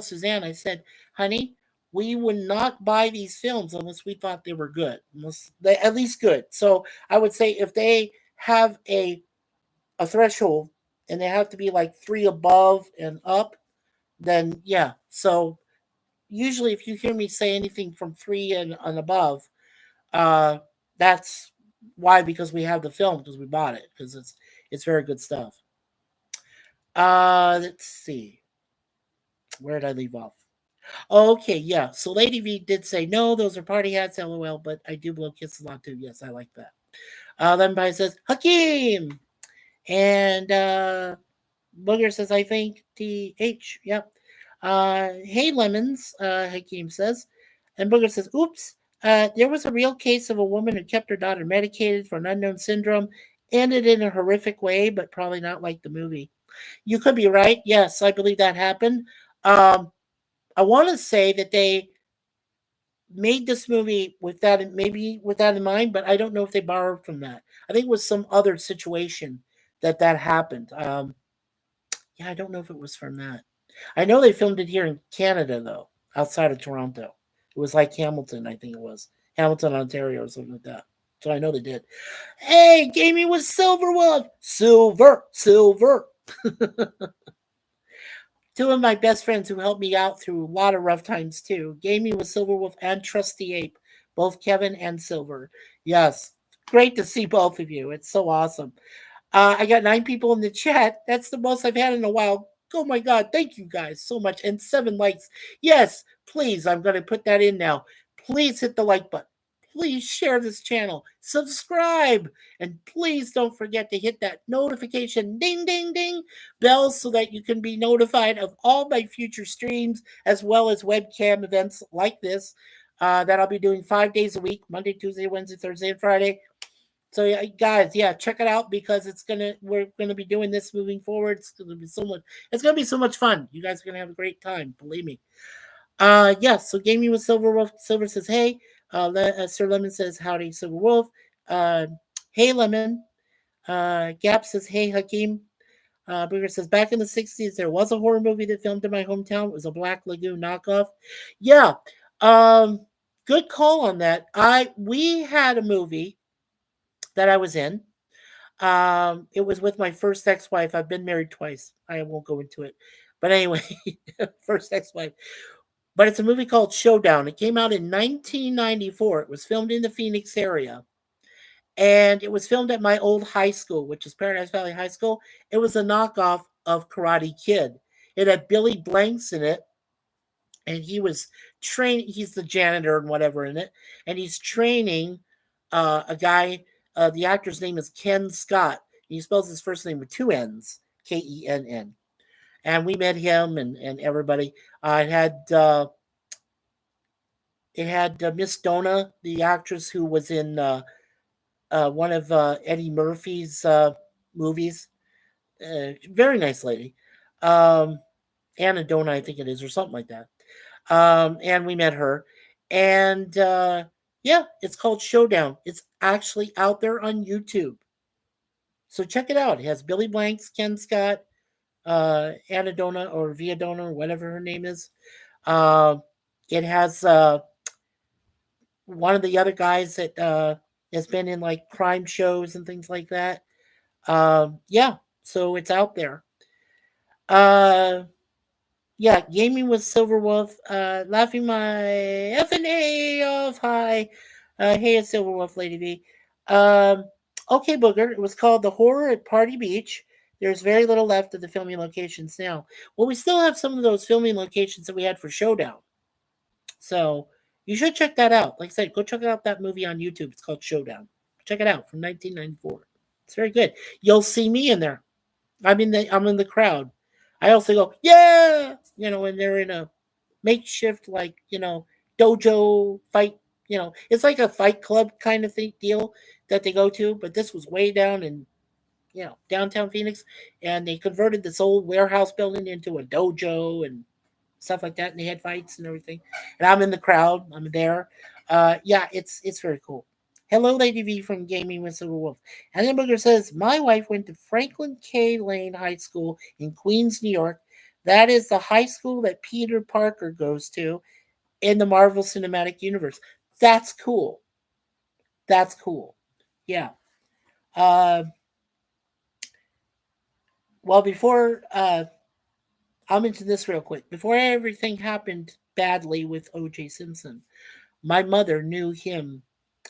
Suzanne, I said, honey, we would not buy these films unless we thought they were good, unless they at least good. So I would say if they have a threshold and they have to be like three above and up, then yeah. So usually if you hear me say anything from three and above, uh, that's why, because we have the film, because we bought it, because it's very good stuff. Let's see. Where did I leave off? Oh, okay, yeah. So Lady V did say no, those are party hats, lol. But I do blow kisses a lot too. Yes, I like that. Then Pi says Hakeem, and Booger says I think TH. Yep. Hey lemons, Hakeem says, and Booger says, oops. There was a real case of a woman who kept her daughter medicated for an unknown syndrome. Ended in a horrific way, but probably not like the movie. You could be right. Yes, I believe that happened. Um, I want to say that they made this movie with that, maybe with that in mind, but I don't know if they borrowed from that. I think it was some other situation that happened. Yeah, I don't know if it was from that. I know they filmed it here in Canada though, outside of Toronto. It was like Hamilton, I think it was Hamilton, Ontario, or something like that. So I know they did. Hey, gaming with Silver Wolf, silver. Two of my best friends who helped me out through a lot of rough times too. Gaming with Silverwolf and Trusty Ape, both Kevin and Silver. Yes, great to see both of you. It's so awesome. I got 9 people in the chat. That's the most I've had in a while. Oh my God. Thank you guys so much. And 7 likes. Yes, please. I'm going to put that in now. Please hit the like button. Please share this channel. Subscribe. And please don't forget to hit that notification ding, ding, ding bell so that you can be notified of all my future streams as well as webcam events like this that I'll be doing 5 days a week, Monday, Tuesday, Wednesday, Thursday, and Friday. So yeah, guys, yeah, check it out because we're gonna be doing this moving forward. It's gonna be so much fun. You guys are gonna have a great time, believe me. Yeah, so gaming with Silver Wolf. Silver says, hey. Sir Lemon says, howdy, Silver Wolf. Hey Lemon. Gap says, hey Hakeem. Booger says, back in the 60s, there was a horror movie that filmed in my hometown. It was a Black Lagoon knockoff. Yeah. Good call on that. We had a movie that I was in. It was with my first ex-wife. I've been married twice. I won't go into it. But anyway, first ex-wife. But it's a movie called Showdown. It came out in 1994. It was filmed in the Phoenix area. And it was filmed at my old high school, which is Paradise Valley High School. It was a knockoff of Karate Kid. It had Billy Blanks in it, and he was training. He's the janitor and whatever in it, and he's training a guy. The actor's name is Ken Scott. He spells his first name with 2 N's, Kenn. and we met him and everybody. It had Miss Donna, the actress who was in one of Eddie Murphy's movies. Very nice lady. Um, Anna Donna, I think it is, or something like that. And we met her. And yeah, it's called Showdown. It's actually out there on YouTube. So check it out. It has Billy Blanks, Ken Scott, Anna Donna or Via Donna or whatever her name is. Uh, it has one of the other guys that has been in like crime shows and things like that. Yeah, so it's out there. Uh, yeah, gaming with Silver Wolf. Laughing my FNA off. Hi, hey, it's Silver Wolf, Lady V. Um, okay, Booger. It was called The Horror at Party Beach. There's very little left of the filming locations now. Well, we still have some of those filming locations that we had for Showdown. So you should check that out. Like I said, go check out that movie on YouTube. It's called Showdown. Check it out from 1994. It's very good. You'll see me in there. I'm in the crowd. I also go, yeah, when they're in a makeshift dojo fight. It's like a fight club kind of thing deal that they go to, but this was way down in downtown Phoenix, and they converted this old warehouse building into a dojo and stuff like that, and they had fights and everything. And I'm in the crowd. I'm there. Yeah, it's very cool. Hello, Lady V from Gaming with Silver Wolf. And then Booger says, my wife went to Franklin K. Lane High School in Queens, New York. That is the high school that Peter Parker goes to in the Marvel Cinematic Universe. That's cool. That's cool. Yeah. Uh, well, before I'm into this real quick. Before everything happened badly with O.J. Simpson, my mother knew him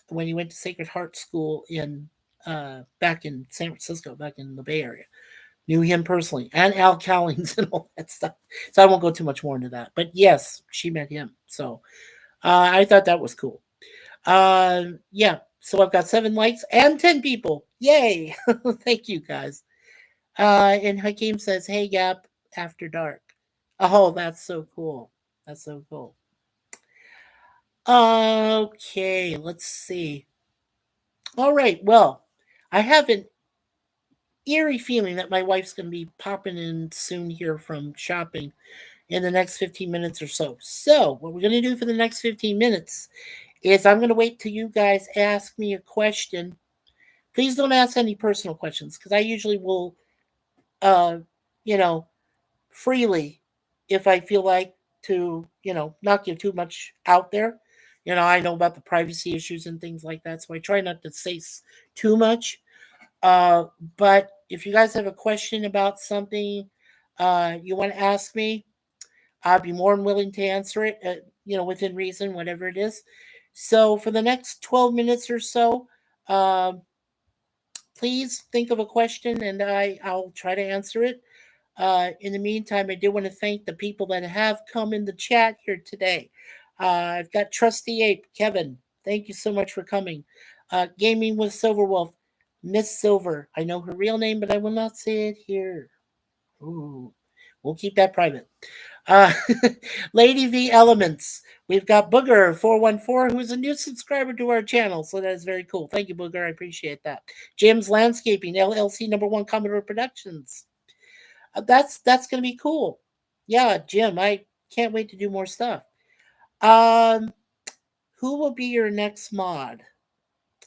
when he went to Sacred Heart School in back in San Francisco, back in the Bay Area. Knew him personally, and Al Cowlings and all that stuff. So I won't go too much more into that. But yes, she met him. So I thought that was cool. Yeah. So I've got 7 likes and 10 people. Yay! Thank you guys. And Hakeem says, "Hey Gap, after dark." Oh, that's so cool. That's so cool. Okay, let's see. All right. Well, I have an eerie feeling that my wife's going to be popping in soon here from shopping in the next 15 minutes or so. So, what we're going to do for the next 15 minutes is I'm going to wait till you guys ask me a question. Please don't ask any personal questions because I usually will, uh, you know, freely if I feel like to, not give too much out there. I know about the privacy issues and things like that, so I try not to say too much. Uh, but if you guys have a question about something you want to ask me, I'd be more than willing to answer it, within reason, whatever it is. So for the next 12 minutes or so, um, please think of a question and I'll try to answer it. In the meantime, I do want to thank the people that have come in the chat here today. I've got Trusty Ape, Kevin. Thank you so much for coming. Gaming with Silver Wolf, Miss Silver. I know her real name, but I will not say it here. Ooh, we'll keep that private. Uh, Lady V Elements. We've got Booger 414, who's a new subscriber to our channel, so that is very cool. Thank you, Booger. I appreciate that. Jim's Landscaping LLC, number 1 Commodore Productions. That's gonna be cool. Yeah, Jim, I can't wait to do more stuff. Um, who will be your next mod?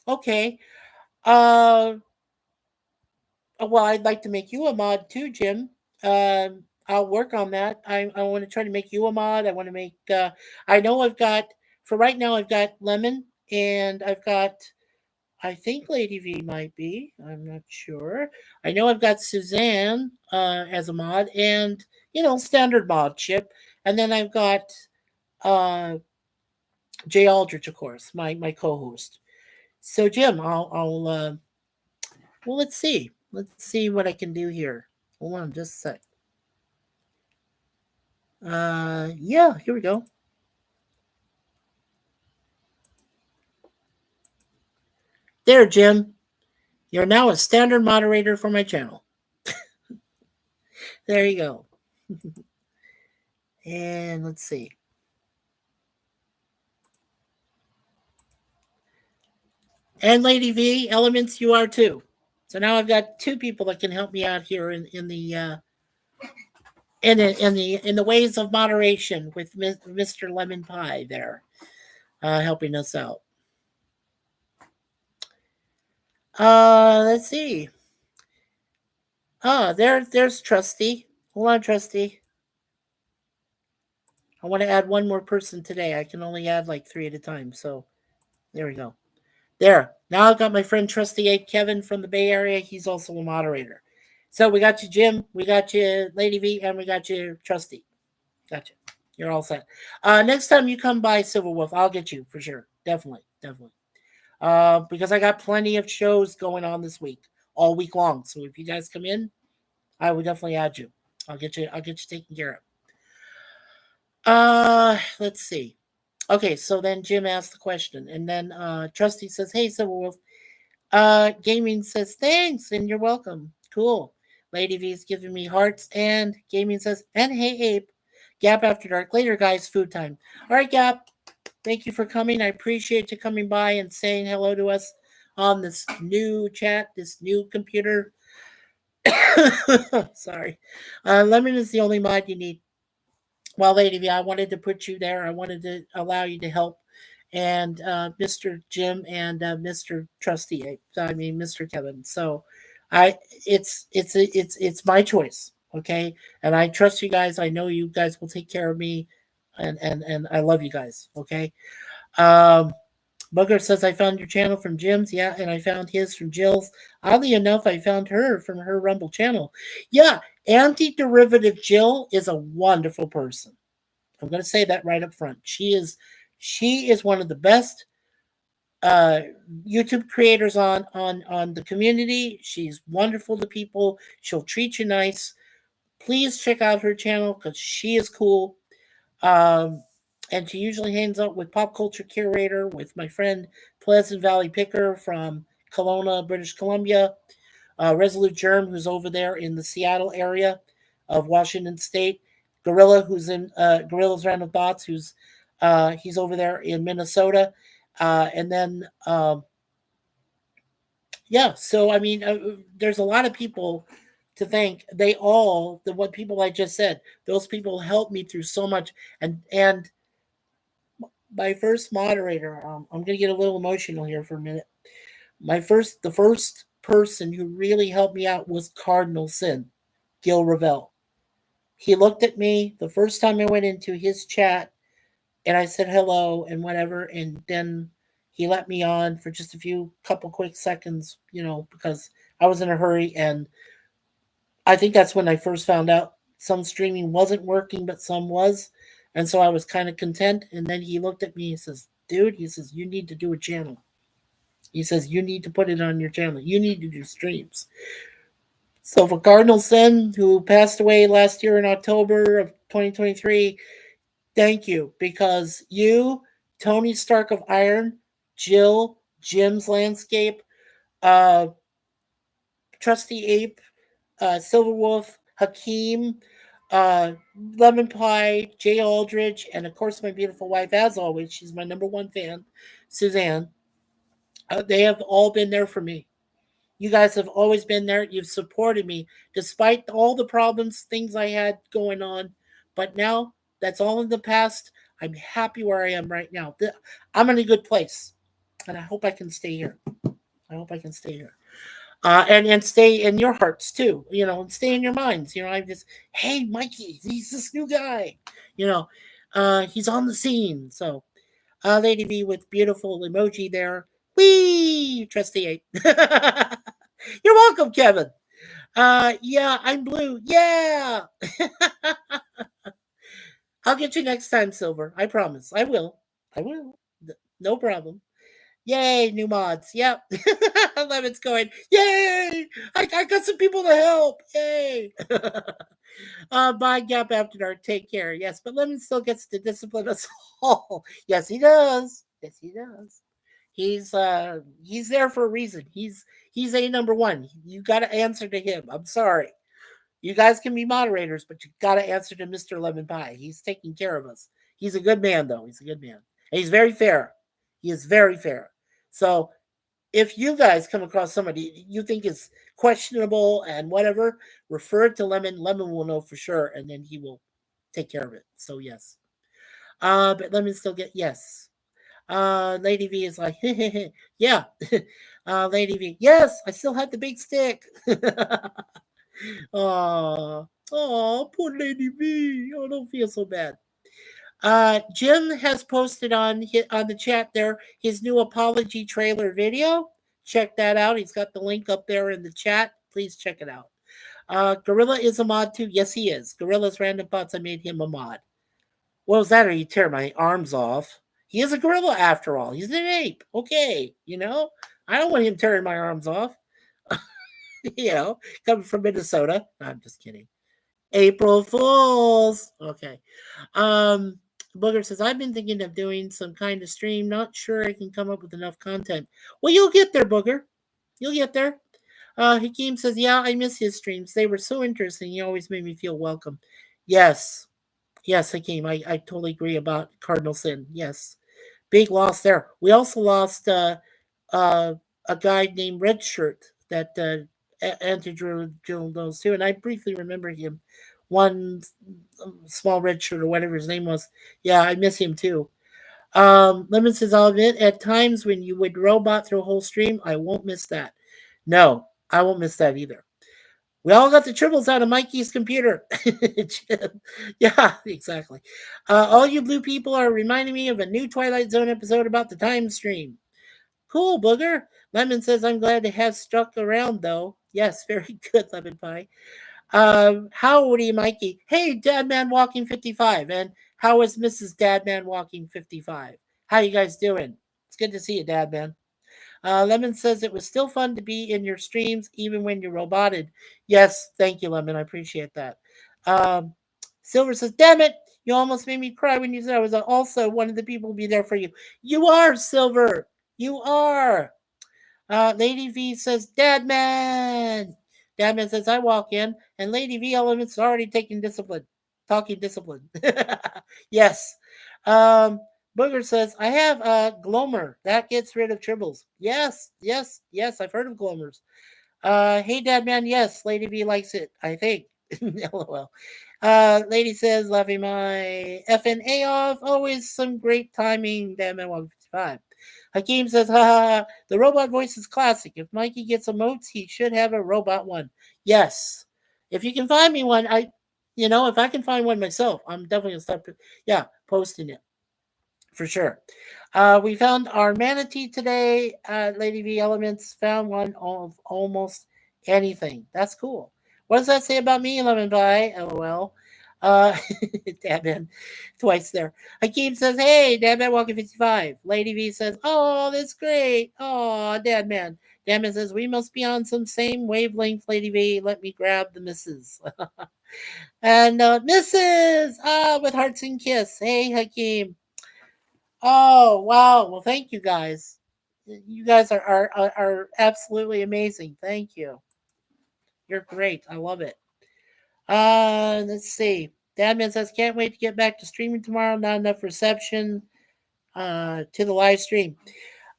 Okay. Uh, well, I'd like to make you a mod too, Jim. I'll work on that. I want to try to make you a mod. I want to make. I know I've got for right now. I've got Lemon, and I've got. I think Lady V might be. I'm not sure. I know I've got Suzanne as a mod, and standard mod chip, and then I've got uh, Jay Aldrich, of course, my co-host. So Jim, I'll well, let's see. Let's see what I can do here. Hold on, just a sec. Yeah, here we go. There, Jim. You're now a standard moderator for my channel. There you go. And let's see. And Lady V, Elements, you are too. So now I've got two people that can help me out here in the in the ways of moderation with Mr. Lemon Pie there, helping us out. Let's see. There's Trusty. Hold on, Trusty. I want to add one more person today. I can only add like 3 at a time. So there we go. There. Now I've got my friend Trusty 8 Kevin from the Bay Area. He's also a moderator. So we got you, Jim. We got you, Lady V, and we got you, Trusty. Gotcha. You're all set. Next time you come by Silver Wolf, I'll get you for sure. Definitely, definitely. Because I got plenty of shows going on this week, all week long. So if you guys come in, I would definitely add you. I'll get you taken care of. Let's see. Okay, so then Jim asked the question, and then Trusty says, "Hey, Silver Wolf." Gaming says, "Thanks, and you're welcome." Cool. Lady V's giving me hearts, and Gaming says, "And hey, Ape." Gap after dark. Later, guys. Food time. All right, Gap. Thank you for coming. I appreciate you coming by and saying hello to us on this new chat, this new computer. Sorry. Lemon is the only mod you need. Well, Lady V, I wanted to put you there. I wanted to allow you to help. And Mr. Jim and Mr. Trusty, I mean Mr. Kevin. So, it's my choice, okay? And I trust you guys. I know you guys will take care of me, and I love you guys, okay? Um, Booger says I found your channel from Jim's, yeah, and I found his from Jill's. Oddly enough, I found her from her Rumble channel. Yeah, anti-derivative Jill is a wonderful person. I'm going to say that right up front. She is one of the best uh, YouTube creators on the community. She's wonderful to people. She'll treat you nice. Please check out her channel because she is cool. Um, and she usually hangs out with Pop Culture Curator, with my friend Pleasant Valley Picker from Kelowna, British Columbia, Resolute Germ, who's over there in the Seattle area of Washington State, Gorilla, who's in Gorilla's Random Thoughts, he's over there in Minnesota, and then yeah. So I mean, there's a lot of people to thank. They all the what people I just said. Those people helped me through so much, and my first moderator. I'm gonna get a little emotional here for a minute. The first person who really helped me out was Cardinal Sin, Gil Ravel. He looked at me the first time I went into his chat, and I said hello and whatever, and then he let me on for just a couple quick seconds, because I was in a hurry, and I think that's when I first found out some streaming wasn't working, but some was, and so I was kind of content. And then he looked at me and says, "Dude," he says, "you need to do a channel." He says, "You need to put it on your channel. You need to do streams." So for Cardinal Sin, who passed away last year in October of 2023, thank you, because you, Tony Stark of Iron, Jill, Jim's Landscape, uh, Trusty Ape, Silverwolf, Hakeem, Lemon Pie, Jay Aldridge, and of course my beautiful wife, as always, she's my number one fan, Suzanne. They have all been there for me. You guys have always been there. You've supported me despite all the problems, things I had going on. But now that's all in the past. I'm happy where I am right now. I'm in a good place. And I hope I can stay here. I hope I can stay here. And stay in your hearts too, and stay in your minds. I just, hey, Mikey, he's this new guy. He's on the scene. So, Lady V with beautiful emoji there. Wee, Trusty 8. You're welcome, Kevin. Yeah, I'm blue. Yeah. I'll get you next time, Silver. I promise. I will. I will. No problem. Yay, new mods. Yep. Lemon's going, yay! I got some people to help. Yay. Bye, Gap After Dark. Take care. Yes, but Lemon still gets to discipline us all. Yes, he does. Yes, he does. He's there for a reason. He's a number one. You got to answer to him. I'm sorry. You guys can be moderators, but you got to answer to Mr. Lemon Pie. He's taking care of us. He's a good man, though. He's a good man. And he's very fair. He is very fair. So if you guys come across somebody you think is questionable and whatever, refer it to Lemon. Lemon will know for sure, and then he will take care of it. So yes. But Lemon still get yes. Lady V is like, yeah. Lady V, yes, I still have the big stick. Oh, oh, poor Lady V. Oh, don't feel so bad. Jim has posted on the chat there his new apology trailer video. Check that out. He's got the link up there in the chat. Please check it out. Gorilla is a mod too. Yes, he is. Gorilla's Random Thoughts. I made him a mod. What was that? Or you tear my arms off? He is a gorilla after all. He's an ape. Okay, I don't want him tearing my arms off. Coming from Minnesota. No, I'm just kidding. April Fools. Okay. Um, Booger says, I've been thinking of doing some kind of stream. Not sure I can come up with enough content. Well, you'll get there, Booger. You'll get there. Hakeem says, yeah, I miss his streams. They were so interesting. He always made me feel welcome. Yes. Yes, Hakeem. I totally agree about Cardinal Sin. Yes. Big loss there. We also lost a guy named Red Shirt that entered those too. And I briefly remember him. One small red shirt or whatever his name was. Yeah, I miss him too. Lemon says, I'll admit, at times when you would robot through a whole stream, I won't miss that. No, I won't miss that either. We all got the tribbles out of Mikey's computer. Yeah, exactly. All you blue people are reminding me of a new Twilight Zone episode about the time stream. Cool, Booger. Lemon says, I'm glad it has stuck around, though. Yes, very good, Lemon Pie. How old are you, Mikey? Hey, Dadman Walking 55. And how is Mrs. Dadman Walking 55? How you guys doing? It's good to see you, Dadman. Lemon says it was still fun to be in your streams, even when you're roboted. Yes, thank you, Lemon. I appreciate that. Silver says, damn it, you almost made me cry when you said I was also one of the people who be there for you. You are, Silver. You are. Lady V says, Dadman. Dadman says, I walk in, and Lady V Element's already talking discipline. Yes. Booger says, I have Glomer. That gets rid of tribbles. Yes. I've heard of Glomers. Hey, Dadman, yes, Lady V likes it, I think. LOL. Lady says, laughing my FNA off. Always some great timing, Dadman 155. Hakeem says, ha, the robot voice is classic. If Mikey gets emotes, he should have a robot one. Yes. If you can find me one, if I can find one myself, I'm definitely going to start, posting it. For sure. We found our manatee today. Lady V Elements found one of almost anything. That's cool. What does that say about me, Lemon Pie? LOL. Dabman, twice there. Hakeem says, hey, Dabman Walking 55. Lady V says, oh, that's great. Oh, Dadman. Dadman says, we must be on some same wavelength, Lady V. Let me grab the missus. And missus, with hearts and kiss. Hey, Hakeem. Oh, wow. Well, thank you guys. You guys are absolutely amazing. Thank you. You're great. I love it. Let's see. Dadman says, can't wait to get back to streaming tomorrow. Not enough reception to the live stream.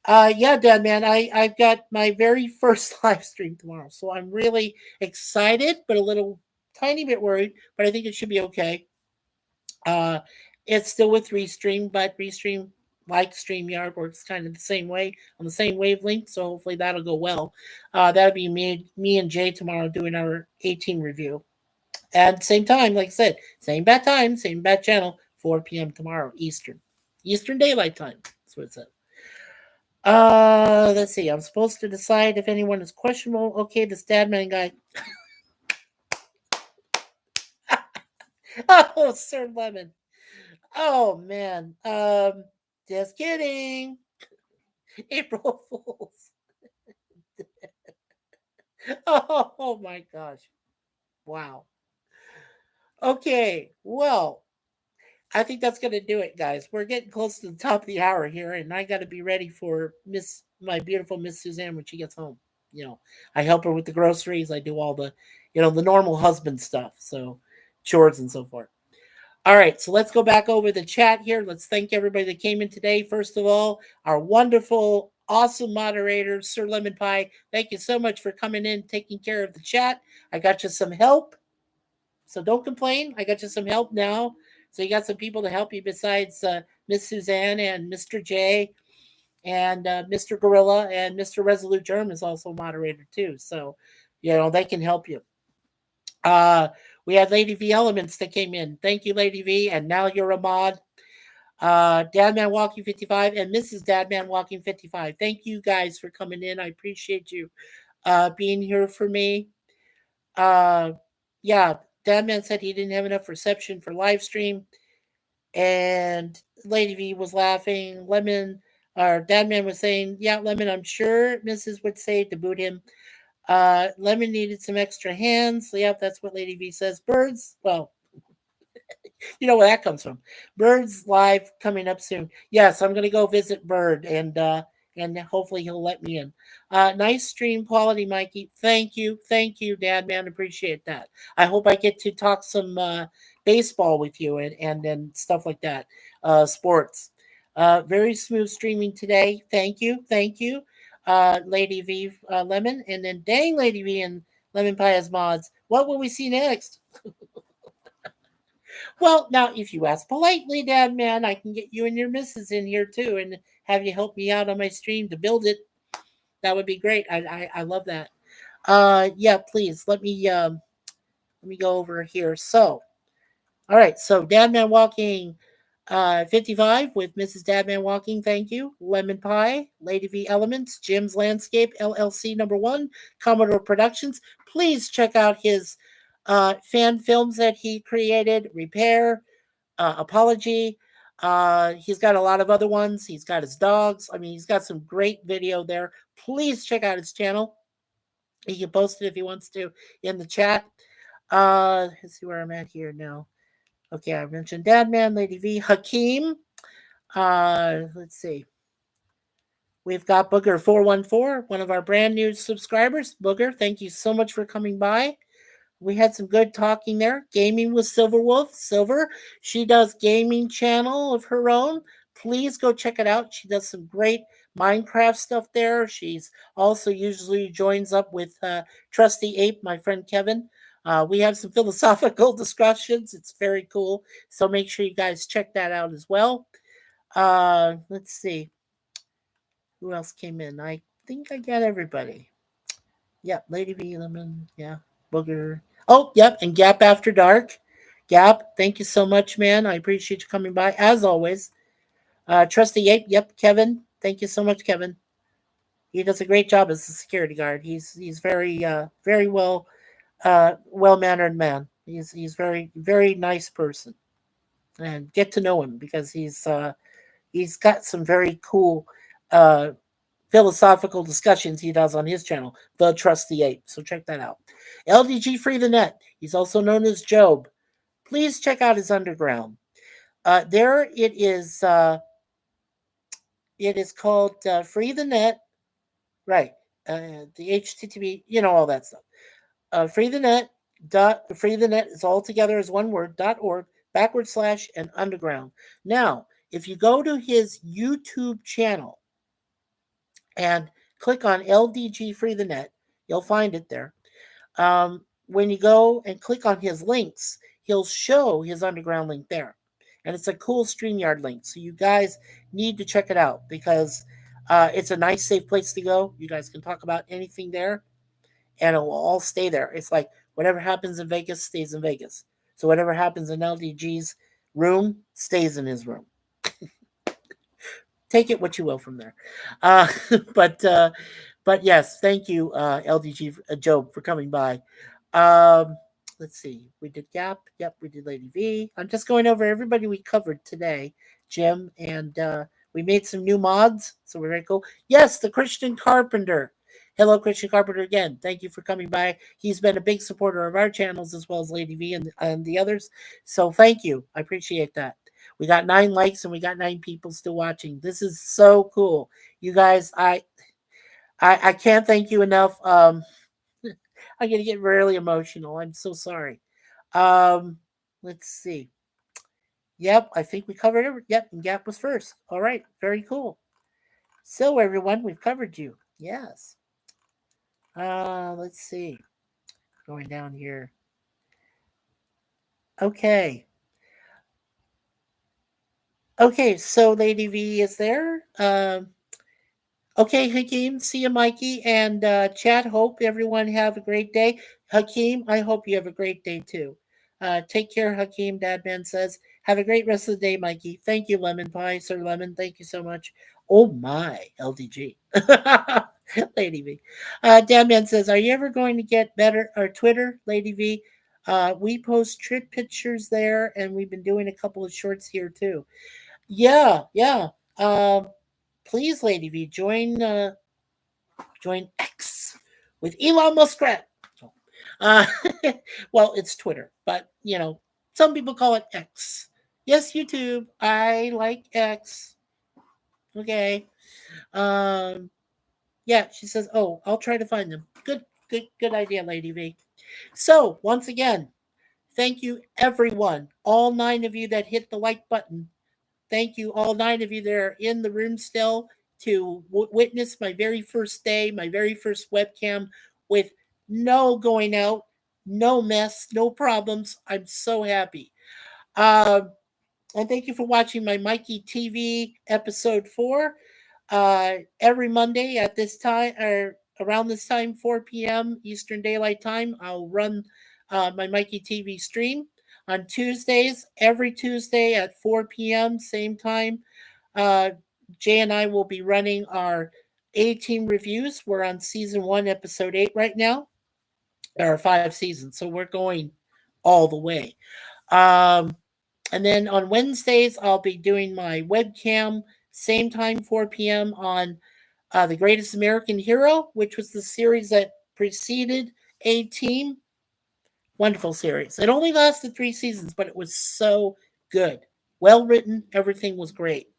Yeah, Dadman, I've got my very first live stream tomorrow. So I'm really excited, but a little tiny bit worried. But I think it should be okay. It's still with Restream, but Restream, like StreamYard, works kind of the same way on the same wavelength. So hopefully that'll go well. That'll be me and Jay tomorrow doing our 18 review. At the same time, like I said, same bat time, same bat channel, 4 p.m. tomorrow, Eastern Daylight Time. That's what it said. Let's see. I'm supposed to decide if anyone is questionable. Okay, this Dadman guy. Oh, Sir Lemon. Oh man. Just kidding. April Fools. Oh my gosh. Wow. Okay. Well, I think that's gonna do it, guys. We're getting close to the top of the hour here, and I gotta be ready for my beautiful Miss Suzanne when she gets home. I help her with the groceries. I do all the normal husband stuff. So chores and so forth. All right, so let's go back over the chat here. Let's thank everybody that came in today. First of all, our wonderful, awesome moderator, Sir Lemon Pie. Thank you so much for coming in, taking care of the chat. I got you some help, so don't complain. I got you some help now. So you got some people to help you besides Miss Suzanne and Mr. J and Mr. Gorilla and Mr. Resolute Germ is also a moderator too. So, they can help you. Uh, we had Lady V Elements that came in. Thank you, Lady V. And now you're a mod. Dadman Walking 55 and Mrs. Dadman Walking 55. Thank you guys for coming in. I appreciate you being here for me. Uh, yeah, Dadman said he didn't have enough reception for live stream. And Lady V was laughing. Dadman was saying, yeah, Lemon, I'm sure Mrs. would say to boot him. Lemon needed some extra hands. Yep, that's what Lady V says. Birds, well, you know where that comes from. Bird's live coming up soon. Yes, I'm gonna go visit Bird and hopefully he'll let me in. Nice stream quality, Mikey. Thank you, Dad man. Appreciate that. I hope I get to talk some baseball with you and stuff like that. Sports. Very smooth streaming today. Thank you, Lady V Lemon, and then dang Lady V and Lemon Pie as mods. What will we see next? Well, now, if you ask politely, Dad man, I can get you and your missus in here too and have you help me out on my stream to build it. That would be great. I love that. Yeah, please let me go over here. So, all right. So, Dadman Walking 55 with Mrs. Dadman Walking. Thank you. Lemon Pie, Lady V Elements, Jim's Landscape LLC #1, Commodore Productions. Please check out his fan films that he created. Repair, Apology. He's got a lot of other ones. He's got his dogs. I mean, he's got some great video there. Please check out his channel. He can post it if he wants to in the chat. Let's see where I'm at here now. Okay, I mentioned Dadman, Lady V, Hakeem. Let's see. We've got Booger414, one of our brand new subscribers. Booger, thank you so much for coming by. We had some good talking there. Gaming with Silverwolf. Silver, she does gaming channel of her own. Please go check it out. She does some great Minecraft stuff there. She's also usually joins up with Trusty Ape, my friend Kevin. We have some philosophical discussions. It's very cool. So make sure you guys check that out as well. Let's see. Who else came in? I think I got everybody. Yep, Lady V Lemon. Yeah, Booger. Oh, yep, and Gap After Dark. Gap, thank you so much, man. I appreciate you coming by, as always. Trusty Ape, yep, Kevin. Thank you so much, Kevin. He does a great job as a security guard. He's very well mannered man. He's very nice person, and get to know him because he's got some very cool philosophical discussions he does on his channel, The Trusty Ape. So check that out. LDG Free the Net. He's also known as Job. Please check out his underground. There it is. It is called Free the Net. Right. The HTTP. All that stuff. Free the Net. Free the Net is all together as one word. .org / and underground. Now, if you go to his YouTube channel and click on LDG Free the Net, you'll find it there. When you go and click on his links, he'll show his underground link there. And it's a cool StreamYard link. So you guys need to check it out because it's a nice, safe place to go. You guys can talk about anything there and it will all stay there. It's like whatever happens in Vegas stays in Vegas. So whatever happens in LDG's room stays in his room. Take it what you will from there. But yes, thank you, LDG Job, for coming by. Let's see. We did Gap. Yep, we did Lady V. I'm just going over everybody we covered today, Jim, and we made some new mods, so we're very cool. Yes, the Christian Carpenter. Hello, Christian Carpenter again. Thank you for coming by. He's been a big supporter of our channels as well as Lady V and the others. So thank you. I appreciate that. We got 9 likes and we got 9 people still watching. This is so cool. You guys, I can't thank you enough. I'm gonna get really emotional. I'm so sorry. Um, let's see. Yep, I think we covered it. Yep, and Gap was first. All right, very cool. So everyone, we've covered you. Yes. Let's see. Going down here. Okay. Okay, so Lady V is there. Okay, Hakeem, see you, Mikey, and Chad. Hope everyone have a great day. Hakeem, I hope you have a great day too. Take care, Hakeem. Dadman says, have a great rest of the day, Mikey. Thank you, Lemon Pie, Sir Lemon. Thank you so much. Oh my, LDG, Lady V. Dadman says, are you ever going to get better or Twitter, Lady V? We post trip pictures there, and we've been doing a couple of shorts here too. Yeah, yeah. Um, please, Lady V, join X with Elon Muskrat. Uh, well, it's Twitter, but some people call it X. Yes, YouTube. I like X. Okay. Um, yeah, she says, "Oh, I'll try to find them." Good idea, Lady V. So once again, thank you, everyone, all 9 of you that hit the like button. Thank you, all 9 of you that are in the room still to witness my very first day, my very first webcam with no going out, no mess, no problems. I'm so happy. Um, and thank you for watching my Mikey-TV episode 4. Every Monday at this time, or around this time, 4 p.m. Eastern Daylight Time, I'll run my Mikey-TV stream. On Tuesdays, every Tuesday at 4 p.m., same time, uh, Jay and I will be running our A-Team reviews. We're on season 1, episode 8 right now. There are 5 seasons, so we're going all the way. Um, and then on Wednesdays, I'll be doing my webcam, same time, 4 p.m. on The Greatest American Hero, which was the series that preceded A-Team. Wonderful series. It only lasted 3 seasons, but it was so good. Well written, everything was great.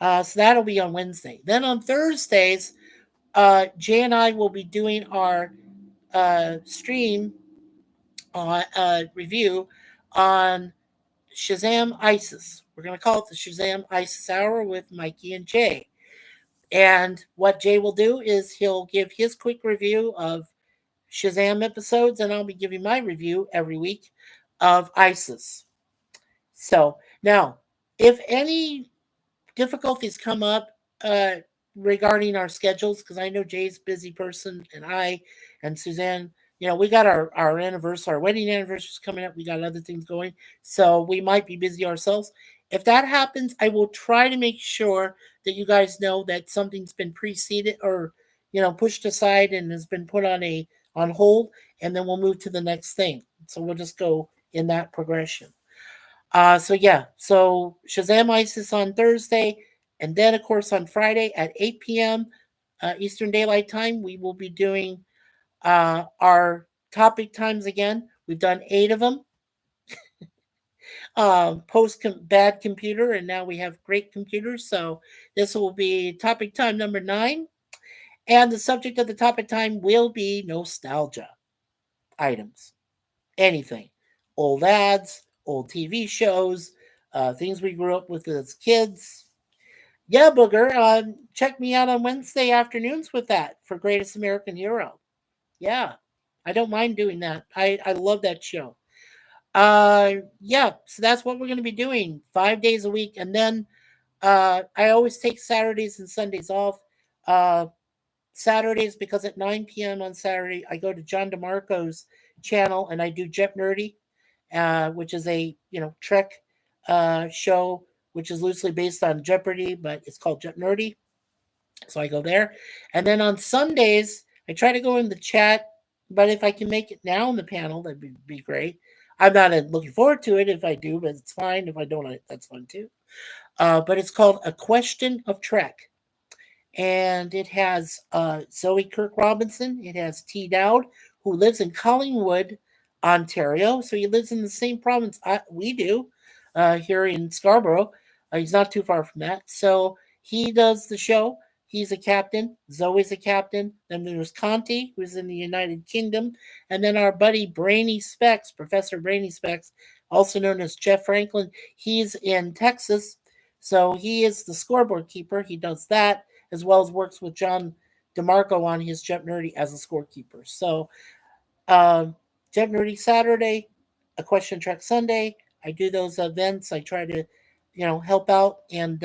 So that'll be on Wednesday. Then on Thursdays, Jay and I will be doing our stream on review on Shazam ISIS. We're going to call it the Shazam ISIS Hour with Mikey and Jay. And what Jay will do is he'll give his quick review of Shazam episodes, and I'll be giving my review every week of ISIS. So now, if any difficulties come up regarding our schedules, because I know Jay's a busy person, and I and Suzanne, we got our anniversary, our wedding anniversary is coming up. We got other things going, so we might be busy ourselves. If that happens, I will try to make sure that you guys know that something's been preceded or pushed aside and has been put on hold, and then we'll move to the next thing. So we'll just go in that progression. So yeah, so Shazam ISIS on Thursday, and then of course on Friday at 8 p.m. Eastern Daylight Time, we will be doing our topic times again. We've done 8 of them. Post bad computer, and now we have great computers. So this will be topic time number 9, and the subject of the topic time will be nostalgia items, anything, old ads, old TV shows, things we grew up with as kids. Yeah, Booger, check me out on Wednesday afternoons with that for Greatest American Hero. Yeah, I don't mind doing that. I love that show. Yeah, so that's what we're going to be doing 5 days a week. And then I always take Saturdays and Sundays off. Saturdays, because at 9 p.m. on Saturday, I go to John DeMarco's channel and I do Jet Nerdy, which is a Trek show, which is loosely based on Jeopardy, but it's called Jet Nerdy. So I go there, and then on Sundays I try to go in the chat. But if I can make it now in the panel, that'd be great. I'm not looking forward to it if I do, but it's fine. If I don't, that's fine too. But it's called A Question of Trek, and it has Zoe Kirk Robinson. It has T. Dowd, who lives in Collingwood, Ontario. So he lives in the same province we do here in Scarborough. He's not too far from that. So he does the show. he's a captain. Zoe's a captain. Then there's Conti, who's in the United Kingdom. And then our buddy Brainy Specs, Professor Brainy Specs, also known as Jeff Franklin, he's in Texas. So he is the scoreboard keeper. He does that, as well as works with John DeMarco on his Jump Nerdy as a scorekeeper. So Jump Nerdy Saturday, a question track Sunday. I do those events. I try to, help out and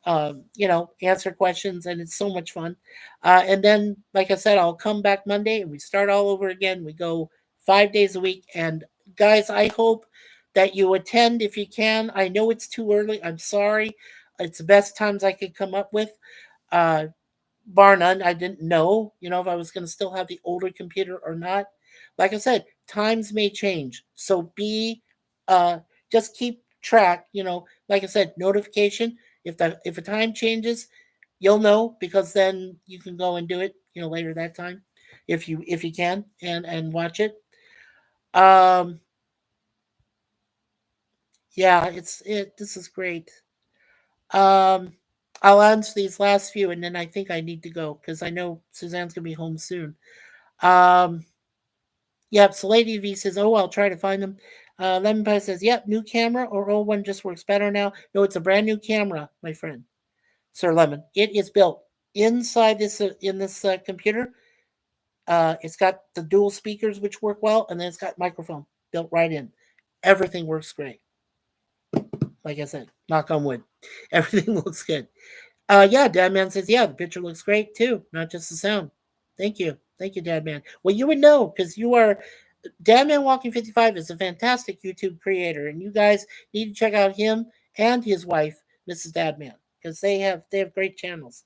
answer questions, and it's so much fun. And then, like I said, I'll come back Monday and we start all over again. We go 5 days a week. And guys, I hope that you attend if you can. I know it's too early. I'm sorry. It's the best times I could come up with. Bar none, I didn't know, if I was going to still have the older computer or not. Like I said, times may change. So just keep track, like I said, notification. If a time changes, you'll know, because then you can go and do it, later that time, if you can, and watch it. Yeah, this is great. I'll answer these last few, and then I think I need to go because I know Suzanne's gonna be home soon. Yep. So Lady V says, "Oh, I'll try to find them." Lemon Pie says, "Yep, new camera or old one just works better now." No, it's a brand new camera, my friend, Sir Lemon. It is built inside this computer. It's got the dual speakers which work well, and then it's got microphone built right in. Everything works great. Like I said, knock on wood, everything looks good. Yeah, Dadman says, yeah, the picture looks great too, not just the sound. Thank you, Dadman. Well, you would know because you are Dadman Walking 55 is a fantastic YouTube creator, and you guys need to check out him and his wife, Mrs. Dadman, because they have great channels.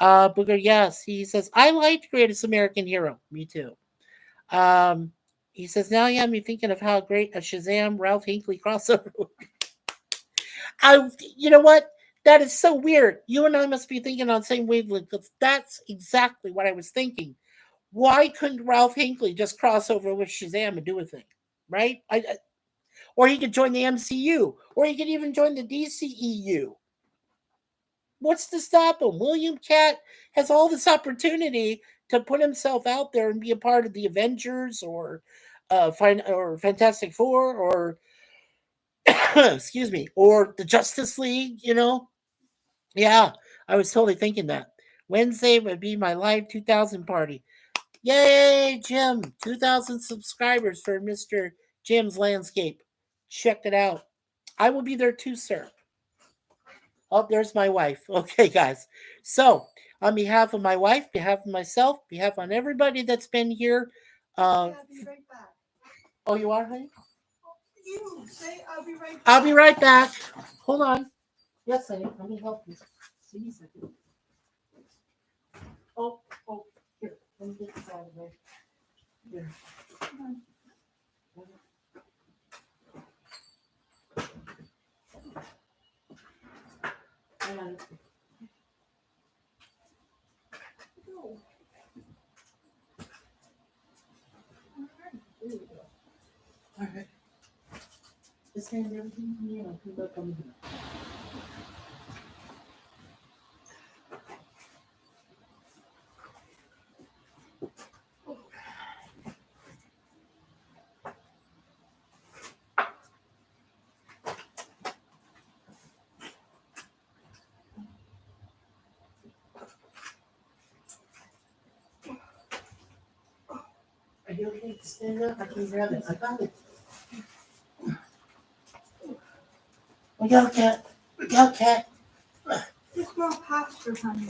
Booger, yes, he says, I liked Greatest American Hero. Me too. He says, now you have me thinking of how great a Shazam Ralph Hinckley crossover would be. You know what? That is so weird. You and I must be thinking on the same wavelength, because that's exactly what I was thinking. Why couldn't Ralph Hinckley just cross over with Shazam and do a thing, right? Or he could join the MCU, or he could even join the DCEU. What's to stop him? William Cat has all this opportunity to put himself out there and be a part of the Avengers or Fantastic Four or excuse me, or the Justice League, Yeah, I was totally thinking that. Wednesday would be my live 2000 party. Yay, Jim! 2,000 subscribers for Mr. Jim's Landscape. Check it out. I will be there too, sir. Oh, there's my wife. Okay, guys. So, on behalf of my wife, behalf of myself, behalf on everybody that's been here. I'll be right back. Oh, you are, honey? You say I'll be right back. I'll be right back. Hold on. Yes, honey. Let me help you. See you a second. Oh, here. Let me get this out of the way. Here. And all right. Just hand everything to me and I'll come back on here. Are you okay to stand up? I can grab it. I got it. We go, Cat. We go, Cat. Just more pasta, honey.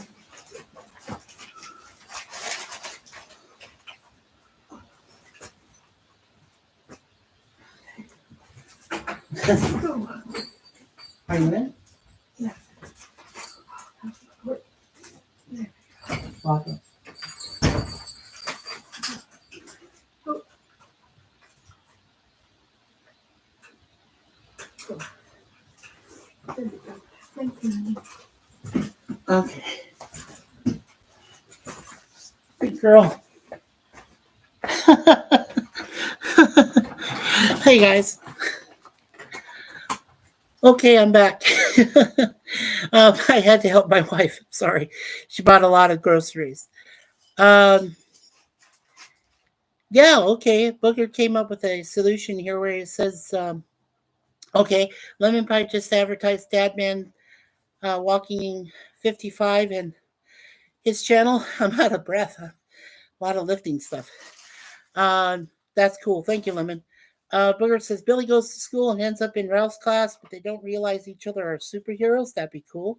Are you in? Yeah. Welcome. Thank you. Okay. Good girl. Hey guys. Okay, I'm back. I had to help my wife. Sorry. She bought a lot of groceries. Um, yeah, okay. Booker came up with a solution here where he says, okay, Lemon Pie just advertised Dadman walking 55 and his channel. I'm out of breath. A lot of lifting stuff. That's cool. Thank you, Lemon. Booger says Billy goes to school and ends up in Ralph's class, but they don't realize each other are superheroes. That'd be cool.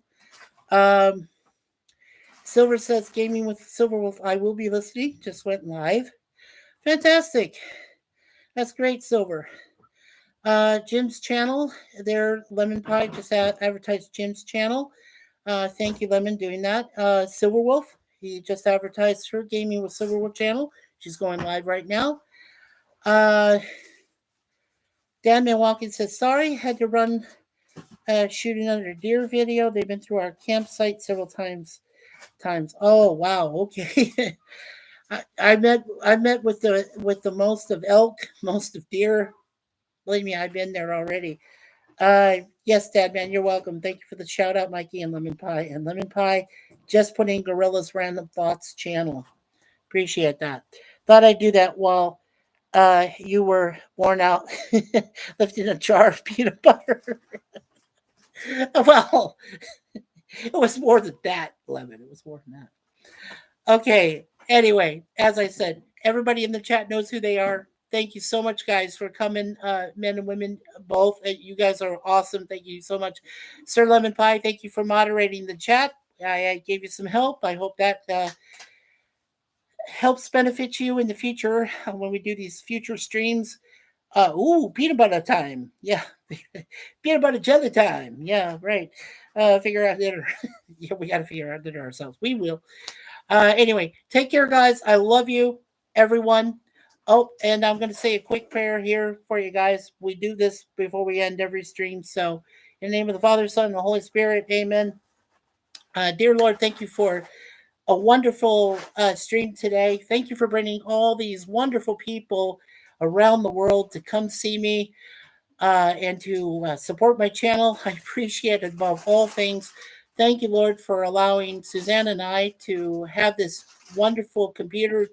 Um, Silver says gaming with Silverwolf. I will be listening. Just went live. Fantastic. That's great, Silver. Jim's channel. There, Lemon Pie just advertised Jim's channel. Thank you, Lemon, doing that. Silverwolf. He just advertised her gaming with Silverwolf channel. She's going live right now. Dan Milwaukee says, sorry, had to run shooting under deer video. They've been through our campsite several times. Oh wow, okay. I met with the most of elk, most of deer. Believe me, I've been there already. Yes, Dad man, you're welcome. Thank you for the shout out, Mikey and Lemon Pie. And Lemon Pie just put in Gorilla's Random Thoughts channel. Appreciate that. Thought I'd do that while you were worn out lifting a jar of peanut butter. Well, it was more than that, Lemon. It was more than that. Okay. Anyway, as I said, everybody in the chat knows who they are. Thank you so much, guys, for coming, men and women both. You guys are awesome. Thank you so much. Sir Lemon Pie, thank you for moderating the chat. I gave you some help. I hope that helps benefit you in the future when we do these future streams. Peanut butter time. Yeah. Peanut butter jelly time. Yeah, right. Figure out dinner. Yeah, we got to figure out dinner ourselves. We will. Anyway, take care, guys. I love you, everyone. Oh, and I'm going to say a quick prayer here for you guys. We do this before we end every stream. So, in the name of the Father, Son, and the Holy Spirit, amen. Dear Lord, thank you for a wonderful stream today. Thank you for bringing all these wonderful people around the world to come see me and to support my channel. I appreciate it above all things. Thank you, Lord, for allowing Suzanne and I to have this wonderful computer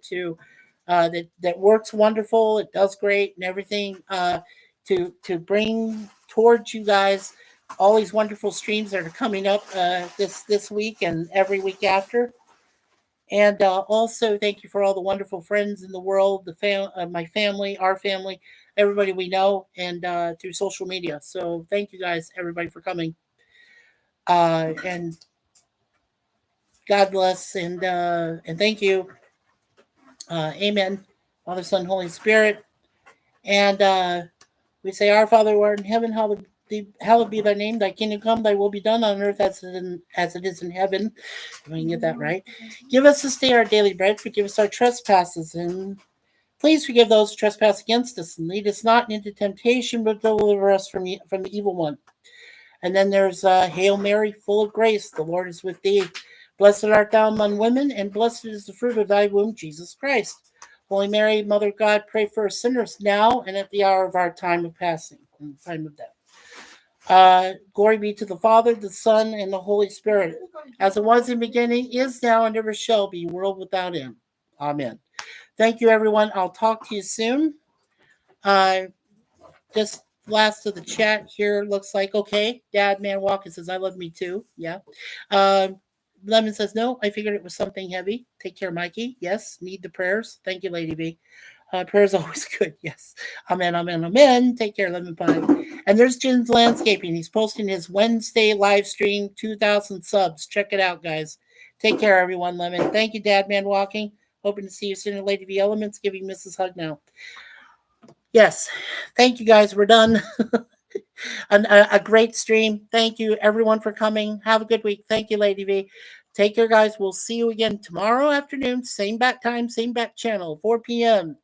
that works wonderful. It does great and everything to bring towards you guys all these wonderful streams that are coming up this week and every week after. And also, thank you for all the wonderful friends in the world, my family, our family, everybody we know, and through social media. So thank you guys, everybody, for coming. And God bless, and thank you. Amen. Father, Son, Holy Spirit. And we say, Our Father who art in heaven, hallowed be thy name. Thy kingdom come, thy will be done on earth as it is in heaven. If I can get that right. Give us this day our daily bread. Forgive us our trespasses. And please forgive those who trespass against us. And lead us not into temptation, but deliver us from the evil one. And then there's Hail Mary, full of grace. The Lord is with thee. Blessed art thou among women, and blessed is the fruit of thy womb, Jesus Christ. Holy Mary, Mother of God, pray for us sinners now and at the hour of our time of passing, and the time of death. Glory be to the Father, the Son, and the Holy Spirit, as it was in the beginning, is now, and ever shall be, world without end. Amen. Thank you, everyone. I'll talk to you soon. Just last of the chat here looks like okay. Dad Man Walker says, I love me too. Yeah. Lemon says, no, I figured it was something heavy. Take care, Mikey. Yes. Need the prayers. Thank you, Lady B. Prayers always good. Yes. Amen, amen, amen. Take care, Lemon Pie. And there's Jim's Landscaping. He's posting his Wednesday live stream, 2,000 subs. Check it out, guys. Take care, everyone, Lemon. Thank you, Dad Man Walking. Hoping to see you soon at Lady V Elements. Giving Mrs. Hug now. Yes. Thank you, guys. We're done. A great stream. Thank you, everyone, for coming. Have a good week. Thank you, Lady V. Take care, guys. We'll see you again tomorrow afternoon. Same bat time, same bat channel, 4 p.m.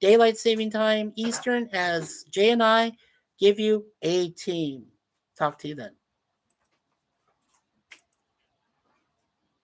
Daylight Saving Time Eastern, as Jay and I give you a team. Talk to you then.